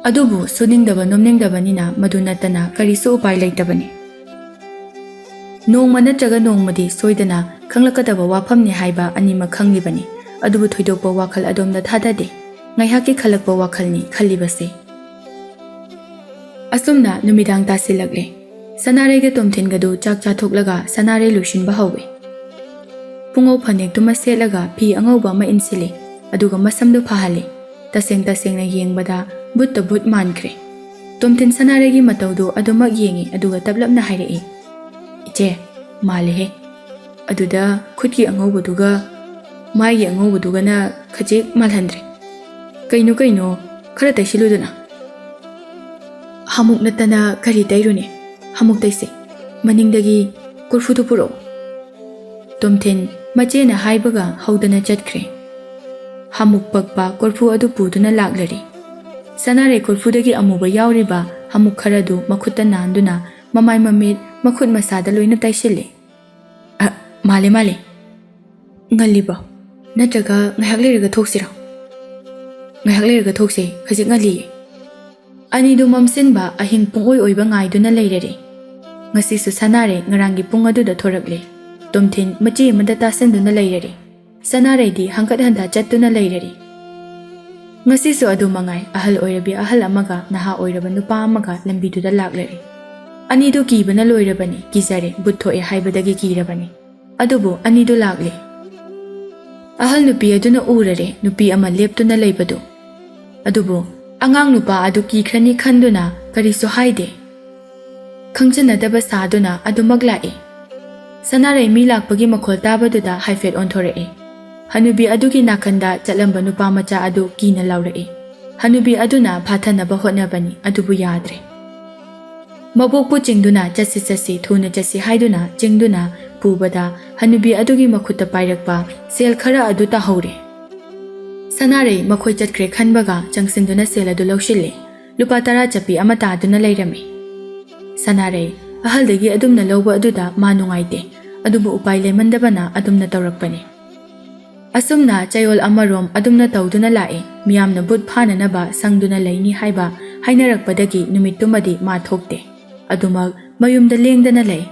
ꯑꯗꯨꯕꯨ ꯁꯨꯅꯤꯡꯗꯕ ꯅꯣꯝꯅꯤꯡꯗꯕꯅꯤꯅ ꯃꯗꯨ ꯅꯠꯇꯅ ꯀꯔꯤꯁꯨ ꯎꯄꯥꯏ ꯂꯩꯇꯕꯅꯤ꯫ ꯅꯣꯡꯃ ꯅꯠꯇ꯭ꯔꯒ ꯅꯣꯡꯃꯗꯤ ꯁꯣꯏꯗꯅ ꯈꯪꯂꯛꯀꯗꯕ ꯋꯥꯐꯝꯅꯤ ꯍꯥꯏꯕ ꯑꯅꯤꯃꯛ ꯈꯪꯂꯤꯕꯅꯤ, ꯑꯗꯨꯕꯨ ꯊꯣꯏꯗꯣꯛꯄ ꯋꯥꯈꯜ ꯑꯗꯣꯝꯗ ꯊꯥꯗꯗꯦ꯫ ꯉꯥꯏꯍꯥꯛꯀꯤ ꯈꯜꯂꯛꯄ ꯋꯥꯈꯜꯅꯤ ꯈꯜꯂꯤꯕꯁꯦ꯫ ꯑꯁꯨꯝꯅ ꯅꯨꯃꯤꯗꯥꯡ ꯇꯥꯁꯤꯜꯂꯛꯂꯦ꯫ ꯁꯅꯥꯔꯩꯒ ꯇꯣꯝꯊꯤꯟꯒꯗꯨ ꯆꯥꯛ ꯆꯥꯊꯣꯛꯂꯒ ꯁꯅꯥꯔꯩ ꯂꯣꯏꯁꯤꯟꯕ ꯍꯧꯏ꯫ ꯄꯨꯡꯉꯧ ꯐꯅꯦꯛꯇꯨꯃ ꯁꯦꯠꯂꯒ ꯐꯤ ꯑꯉꯧꯕ ꯑꯃ ꯏꯟꯁꯤꯜꯂꯤ, ꯑꯗꯨꯒ ꯃꯁꯝꯗꯨ ꯐꯥꯍꯜꯂꯤ꯫ ꯇꯁꯦꯡꯅ ꯌꯦꯡꯕꯗ ꯕꯨꯠꯇ ꯕꯨꯠ ꯃꯥꯟꯈ꯭ꯔꯦ꯫ ꯇꯣꯝꯊꯤꯟ ꯁꯅꯥꯔꯩꯒꯤ ꯃꯇꯧꯗꯨ ꯑꯗꯨꯃꯛ ꯌꯦꯡꯉꯤ, ꯑꯗꯨꯒ ꯇꯞꯂꯞꯅ ꯍꯥꯏꯔꯛꯏ꯫ ꯏꯆꯦ, ꯃꯥꯜꯂꯦꯍꯦ, ꯑꯗꯨꯗ ꯈꯨꯠꯀꯤ ꯑꯉꯧꯕꯗꯨꯒ ꯃꯥꯏꯒꯤ ꯑꯉꯧꯕꯗꯨꯒꯅ ꯈꯖꯤꯛ ꯃꯥꯜꯍꯟꯗ꯭ꯔꯦ꯫ ꯀꯩꯅꯣ ꯈꯔ ꯇꯩꯁꯤꯜꯂꯨꯗꯅ꯫ ꯍꯥꯃꯨꯛ ꯅꯠꯇꯅ ꯀꯔꯤ ꯇꯩꯔꯨꯅꯤ? ꯍꯥꯃꯨꯛ ꯇꯩꯁꯦ, ꯃꯅꯤꯡꯗꯒꯤ ꯀꯣꯔꯐꯨꯗꯨ ꯄꯨꯔꯛꯑꯣ꯫ ꯇꯣꯝꯊꯤꯟ ꯃꯆꯦꯅ ꯍꯥꯏꯕꯒ ꯍꯧꯗꯅ ꯆꯠꯈ꯭ꯔꯦ꯫ ꯍꯥꯃꯨꯛ ꯄꯛꯄ ꯀꯣꯔꯐꯨ ꯑꯗꯨ ꯄꯨꯗꯨꯅ ꯂꯥꯛꯂꯔꯤ꯫ ꯁꯅꯥꯔꯩ ꯀꯣꯔꯐꯨꯗꯒꯤ ꯑꯃꯨꯕ ꯌꯥꯎꯔꯤꯕ ꯍꯥꯃꯨꯛ ꯈꯔꯗꯨ ꯃꯈꯨꯠꯇ ꯅꯥꯟꯗꯨꯅ ꯃꯃꯥꯏ ꯃꯃꯤꯠ ꯃꯈꯨꯠ ꯃꯁꯥꯗ ꯂꯣꯏꯅ ꯇꯩꯁꯤꯜꯂꯤ꯫ ꯃꯥꯜꯂꯦ, ꯉꯜꯂꯤꯕꯣ? ꯅꯠꯇ꯭ꯔꯒ ꯉꯥꯏꯍꯥꯛ ꯂꯩꯔꯒ ꯊꯣꯛꯁꯤꯔꯣ? ꯉꯥꯏꯍꯥꯛ ꯂꯩꯔꯒ ꯊꯣꯛꯁꯦ, ꯈꯖꯤꯛ ꯉꯜꯂꯤꯌꯦ꯫ ꯑꯅꯤꯗꯨ ꯃꯝꯁꯤꯟꯕ ꯑꯍꯤꯡ ꯄꯨꯡꯑꯣꯏ ꯑꯣꯏꯕ ꯉꯥꯏꯗꯨꯅ ꯂꯩꯔꯔꯤ꯫ ꯉꯁꯤꯁꯨ ꯁꯅꯥꯔꯩ ꯉꯔꯥꯡꯒꯤ ꯄꯨꯡ ꯑꯗꯨꯗ ꯊꯣꯔꯛꯂꯦ꯫ ꯇꯣꯝꯊꯤꯟ ꯃꯆꯦ ꯑꯃꯗ ꯇꯥꯁꯤꯟꯗꯨꯅ ꯂꯩꯔꯔꯤ꯫ ꯁꯅꯥꯔꯩꯗꯤ ꯍꯪꯀꯠ ꯍꯟꯗꯥ ꯆꯠꯇꯨꯅ ꯂꯩꯔꯔꯤ꯫ ꯉꯁꯤꯁꯨ ꯑꯗꯨ ꯃꯉꯥꯏ, ꯑꯍꯜ ꯑꯣꯏꯔꯕꯤ ꯑꯍꯜ ꯑꯃꯒ ꯅꯍꯥ ꯑꯣꯏꯔꯕ ꯅꯨꯄꯥ ꯑꯃꯒ ꯂꯝꯕꯤꯗꯨꯗ ꯂꯥꯛꯂꯔꯤ꯫ ꯑꯅꯤꯗꯨ ꯀꯤꯕꯅ ꯂꯣꯏꯔꯕꯅꯤ, ꯀꯤꯖꯔꯦ, ꯕꯨꯠ ꯊꯣꯛꯑꯦ ꯍꯥꯏꯕꯗꯒꯤ ꯀꯤꯔꯕꯅꯤ꯫ ꯑꯗꯨꯕꯨ ꯑꯅꯤꯗꯨ ꯂꯥꯛꯂꯦ꯫ ꯑꯍꯜ ꯅꯨꯄꯤ ꯑꯗꯨꯅ ꯎꯔꯔꯦ ꯅꯨꯄꯤ ꯑꯃ ꯂꯦꯞꯇꯨꯅ ꯂꯩꯕꯗꯨ, ꯑꯗꯨꯕꯨ ꯑꯉꯥꯡ ꯅꯨꯄꯥ ꯑꯗꯨ ꯀꯤꯈ꯭ꯔꯅꯤ ꯈꯟꯗꯨꯅ ꯀꯔꯤꯁꯨ ꯍꯥꯏꯗꯦ꯫ ꯈꯪꯖꯟꯅꯗꯕ ꯁꯥꯗꯨꯅ ꯑꯗꯨꯃꯛ ꯂꯥꯛꯏ꯫ ꯁꯅꯥꯔꯩ ꯃꯤ ꯂꯥꯛꯄꯒꯤ ꯃꯈꯣꯜ ꯇꯥꯕꯗꯨꯗ ꯍꯥꯏꯐꯦꯠ ꯑꯣꯟꯊꯣꯔꯛꯏ꯫ ꯍꯅꯨꯕꯤ ꯑꯗꯨꯒꯤ ꯅꯥꯀꯟꯗ ꯆꯠꯂꯝꯕ ꯅꯨꯄꯥ ꯃꯆꯥ ꯑꯗꯨ ꯀꯤꯅ ꯂꯥꯎꯔꯛꯏ꯫ ꯍꯅꯨꯕꯤ ꯑꯗꯨꯅ ꯐꯥꯊꯅꯕ ꯍꯣꯠꯅꯕꯅꯤ, ꯑꯗꯨꯕꯨ ꯌꯥꯗ꯭ꯔꯦ꯫ ꯃꯕꯣꯛꯄꯨ ꯆꯤꯡꯗꯨꯅ ꯆꯠꯁꯤ ꯊꯨꯅ ꯆꯠꯁꯤ ꯍꯥꯏꯗꯨꯅ ꯆꯤꯡꯗꯨꯅ ꯄꯨꯕꯗ ꯍꯅꯨꯕꯤ ꯑꯗꯨꯒꯤ ꯃꯈꯨꯠꯇ ꯄꯥꯏꯔꯛꯄ ꯁꯦꯜ ꯈꯔ ꯑꯗꯨ ꯇꯥꯍꯧꯔꯦ꯫ ꯁꯅꯥꯔꯩ ꯃꯈꯣꯏ ꯆꯠꯈ꯭ꯔꯦ ꯈꯟꯕꯒ ꯆꯪꯁꯤꯟꯗꯨꯅ ꯁꯦꯜ ꯑꯗꯨ ꯂꯧꯁꯤꯜꯂꯤ꯫ ꯂꯨꯄꯥ 10 ꯆꯞꯄꯤ ꯑꯃ ꯇꯥꯗꯨꯅ ꯂꯩꯔꯝꯃꯤ꯫ ꯁꯅꯥꯔꯩ ꯑꯍꯜꯗꯒꯤ ꯑꯗꯨꯝꯅ ꯂꯧꯕ ꯑꯗꯨꯗ ꯃꯥ ꯅꯨꯡꯉꯥꯏꯇꯦ, ꯑꯗꯨꯕꯨ ꯎꯄꯥꯏ ꯂꯩꯃꯟꯗꯕꯅ ꯑꯗꯨꯝꯅ ꯇꯧꯔꯛꯄꯅꯤ꯫ ꯑꯁꯨꯝꯅ ꯆꯌꯣꯜ ꯑꯃꯔꯣꯝ ꯑꯗꯨꯝꯅ ꯇꯧꯗꯨꯅ ꯂꯥꯛꯏ꯫ ꯃꯤꯌꯥꯝꯅ ꯕꯨꯠ ꯐꯥꯅꯅꯕ ꯁꯪꯗꯨꯅ ꯂꯩꯅꯤ ꯍꯥꯏꯕ ꯍꯥꯏꯅꯔꯛꯄꯗꯒꯤ ꯅꯨꯃꯤꯠꯇꯨꯃꯗꯤ ꯃꯥ ꯊꯣꯛꯇꯦ, ꯑꯗꯨꯃꯛ ꯃꯌꯨꯝꯗ ꯂꯦꯡꯗꯅ ꯂꯩ꯫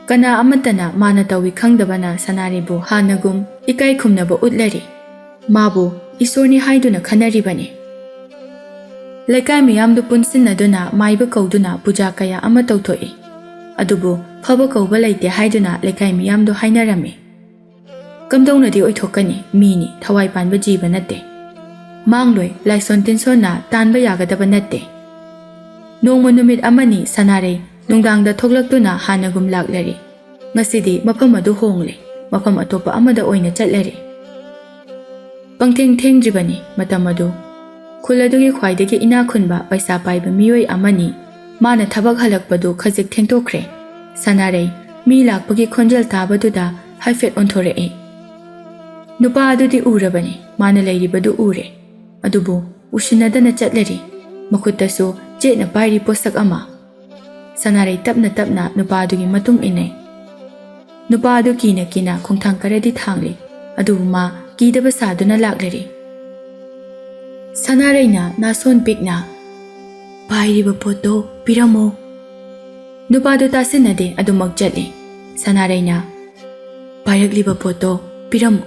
Kana amatana mana tawi khangdabana Sanaribu hanagum ikai khumnaba utlari. Mabu isorni haiduna khanaribani. Lekai miyamdu punsinnaduna maiba kauduna puja kaya ama tawthoi. Adubu phaba kauba laite haiduna lekai miyamdu hainarami. Kamdongnadi oithokani mini thawai panba jiba natte. Mangloi laison tinsona tanba yagadaba natte. Nongma numit amani Sanarei nungdangda thoklaktuna hanagum laklari. Ngasidi mafam adu hongle, mafam atopa amada oina chatlari. Pangtheng thengribani matam adu. Khuladugi khwaidagi ina khunba paisa paiba miyoi amani mana thabak halakpadu khajik thengtokre. Sanarei mi lakpagi khonjal tabaduda haifet onthorei. Nupa adudi urabani mana leiribadu ure. Adubu ushinadana chatlari. Makhutasu jetna pairi posak ama. Sanarei tapna nupa adugi matung inai. Nupa adu kina khongthang karadi thangli. Adubu ma kidaba saduna laklari. Sanarei na nason pikna. Pairiba poto piramo. Nupa adu tasinade adumak jatli. Sanarei na pairagliba poto piramo.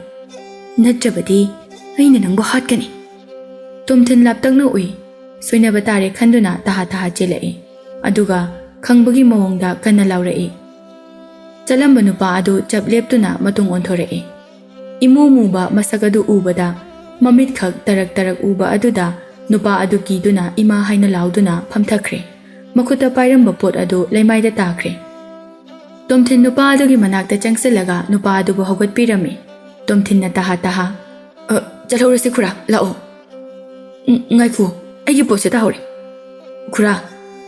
Natrabadi aina nangbo hatkani. Tumthin laptakna ui. Soinaba tare khanduna taha jelai. Aduga khangbagi mawongda kana laurai. Chalamba nupa adu chapleptuna matung onthorei. Imu muba masagadu ubada mamit khak tarak uba aduda nupa adu kiduna ima haina lauduna phamthakre. Makhuta pairamba pot adu leimaida takre. Tumthin nupa adugi manakta changsilaga nupa adubu haugatpirami. Tumthin na taha. Chalhorasi khura lao. Ngaifu aigi pot se tahore. Khura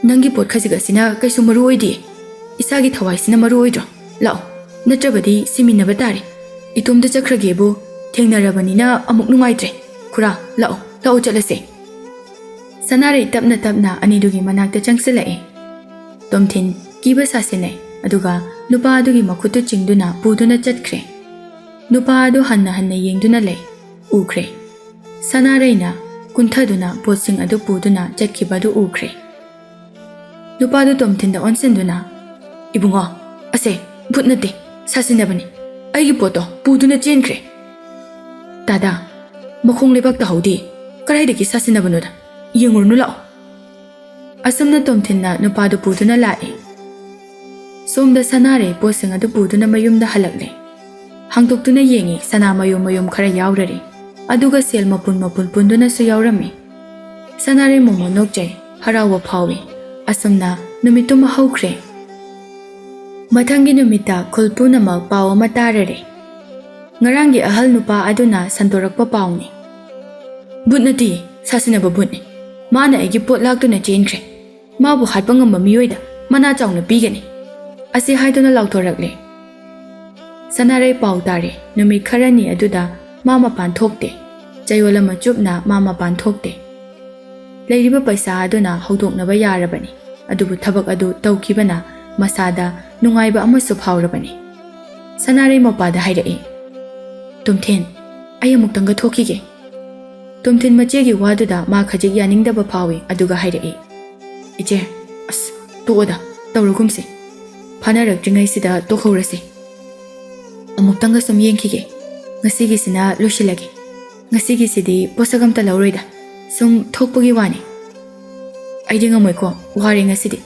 nangi pot khajigasina kaisu maru oidi. Isagi thawaisina maru oidro. Lao natrabadi siminaba tare. Itomda chakhragebu thengnarabanina amuk nungaitre. Khura lao chalase. Sanarei tapna anidugi manakta changsilai. Tumthin kiba sasinai. Aduga nupa adugi makhutu chingduna puduna chatkre. Nupa adu hanna yengduna lei. Ukre. Sanarei na kunthaduna potsing adu puduna chatkibadu ukre. Nupa adu tumthinda onsinduna. Ibungo ase butnate sasinabani. Aigi poto puduna chenkre. Dada makhong lebak tahudi karaidagi sasinabanoda yengurnu lao. Asamna tumthinna nupa adu puduna lai. Somda Sanarei posing adu puduna mayumda halakle. Hangtoktuna yengi sana mayum khara yaurari. Aduga sel mapun punduna su yaurami. Sanarei momo nokjai harawa phawi. Asamna numituma haukre. Mathangi numita khulpuna mak paw ama tarare. Ngarangi ahal nupa aduna santorakpa pawni. Butnati sasinaba butni. Mana aigi pot laktuna chenkre. Mabu hatpa ngamba miyoida mana chawna pigani. Asi haiduna lauthorakle. Sanarei paw tare numit kharani aduda mama pan thokte. Chayola machupna mama pan thokte. Leiriba paisa aduna haudoknaba yarabani. Adubu thabak adu tawkibana masada nungaiba amasu phawrabani. Sanarei mapada hairai. Tumthin ayamuktanga thokige. Tumthin machegi waduda ma khajig yaningdaba phawi aduga hairai. Iche as toda tawrugumse. Phanarakjingai sida tokhaurase. Amuktanga sum yengkige. Ngasigi sina loshilage. Ngasigi sidi posagamta lauroida. Sum thokpagi wani. Aidinga moiko wari ngasidi.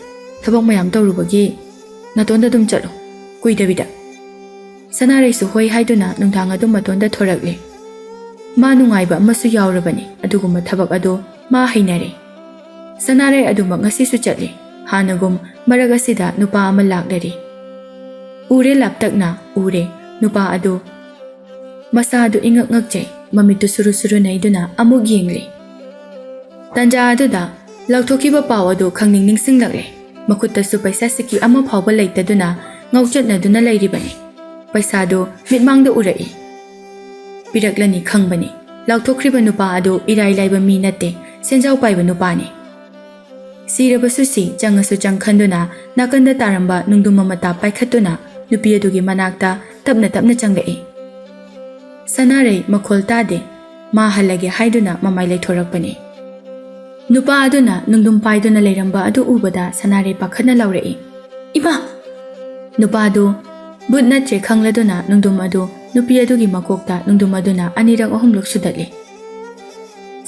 Thabak mayam tawrubagi natonda dum chalo. Kuidabida. Sanarei su hoi haiduna nungthang adu matonda thorakle. Ma nungaiba amasu yaurabani aduguma thabak adu ma hainare. Sanarei aduma ngasi su chatli. Hanagum maragasida nupa ama laklari. Ure laptakna ure nupa adu masa adu ingak ngakjai mamitu suru naiduna amuk yengli. Tanja aduda lauthokiba paw adu khangning ningsinglakle. Makhutasu paisa siki ama phawba leitaduna ngauchatnaduna leiribani. Paisa adu mitmangda urai. Piraklani khangbani. Lauthokriba nupa adu irai laiba mi natte senjau paiba nupani. Sirabasu si changasu changkhanduna nakanda taramba nungduma mata paikhatuna nupi adugi manakta tapna changlai. Sanarei makhol tade ma halage haiduna mamai leithorakpani. Nupa aduna nungdum paiduna leiramba adu ubada Sanarei pakhana laurai. Ima नुपादु बुत नत्रे खंगलदुना नुंगदुम अदु नुपी अदुगी मकोकता नुंगदुम अदुना अनिरक अहुमलुक सुदतली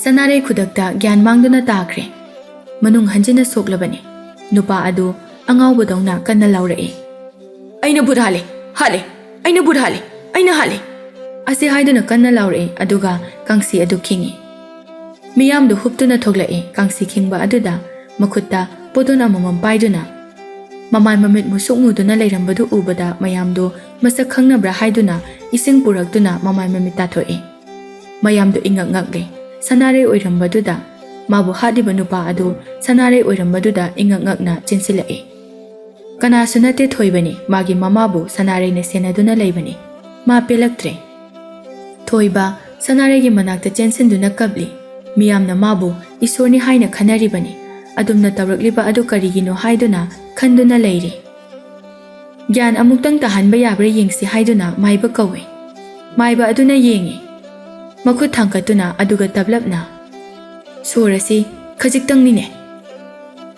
सनारे खुदकता ज्ञान मांगदुना ताख्रे मनुंग हंजिना सोकलबनी नुपा अदु अंगावबदौना कन्ना लाउरए अइना बुत हाले हाले अइना बुत हाले अइना हाले असे हाइदुना कन्ना लाउरए अदुगा कांसी अदु खिंगी मियामदु हुप्तुना थोगलए कांसी खिंगबा अदुदा मखुत्ता पोदोन अममम पाइदुना ममाय ममित मुसुक मुदुना लेरंबदु उबदा मयामदु मसक खंगनब्रा हाइदुना इसिंग पुरक्तुना ममाय ममित ताथोए मयामदु इंगक ngakle सनारे ओइरंबदुदा माबु हादिबा नुपा अदु सनारे ओइरंबदुदा इंगक ngakना चिनसिलए कनासु नते थोइबनी मागी ममाबु सनारे ने सेनादुना लेबनी मा पेलक्त्रे थोइबा सनारे गी मनाक्ता चेनसिनदुना कबली मियामना माबु ईश्वरनी हाइना खनरिबनी अदुमना तवरक्लिबा अदु करिगिनो हाइदुना खंदुना लेरी ज्ञान अमुक्तंग तहनबा याब्रा येंगसी हाइदुना माइबा कौवे माइबा अदुना येंगे मखुत थांकतुना अदुगा तबलबना सोरसी खजिक्तंगनिने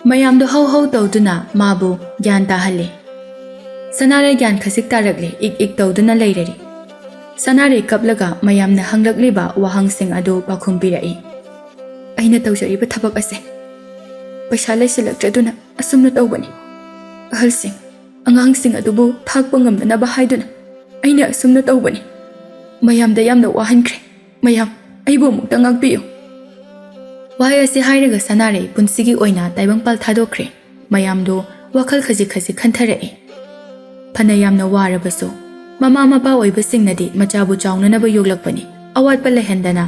मयामदो हौ हौ तौदुना माबु ज्ञान ताहले सनारे ज्ञान खजिक तारगले इक तौदुना लेररी सनारे कपलगा मयामना हंगलक्लिबा वाहंगसिंग अदु पाखुम पिरई अइना तौजरिबा थबक असे पैसा लेसिलक्ट्रदुना असुमना तौबनी अहलसिंग अंगांगसिंग अदुबु थाकपा ngamnanaba हाइदुना अइना असुमना तौबनी मयामदा यामना वाहनख्रे मयाम अइबु मुक्ता ngakpiyu वाय असे हाइरगा सनारे पुनसिगी ओइना ताइबंगपाल थादोख्रे मयामदो वाखल खजि खजि खंथरए फना यामना वारबसो ममा मपा ओइबसिंगनदी मचाबु चाउननबा योगलकपनी अवाटपा लेहंदना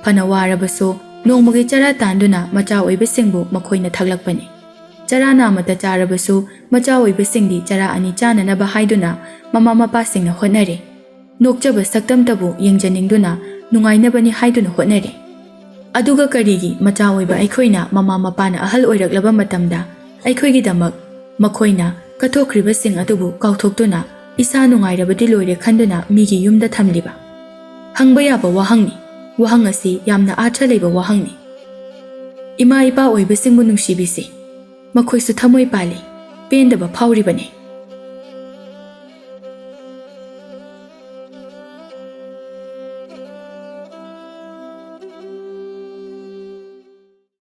फना वारबसो नोंमगे चरा तांदुना मचा ओइबसिंगबु मखोइना थगलकपनी चरा नामता चारबसु मचा ओइबसिंगदी चरा अनि चाननबा हाइदुना ममा मपासिंगना होनरे नोकचबा सक्तमतबु येंजनिंगदुना नुंगाइनबनी हाइदुना होनरे अदुगा करिगी मचा ओइबा अइखोइना ममा मपाना अहल ओइरक्लबा मतमदा अइखोइगिदमक मखोइना कथोख्रिबसिंग अदुबु काउथोक्तुना इसा नुंगाइरबदि लोइरे खंदुना मिगी युमदा थमलिबा हंगबा याबा वाहंगनी वाहंग असी यामना आथा लेबा वाहंगनी इमा इपा ओइबसिंगबु नुंसिबिसि मखोइसु थमोइ पाले पेंदबा फाउरिबने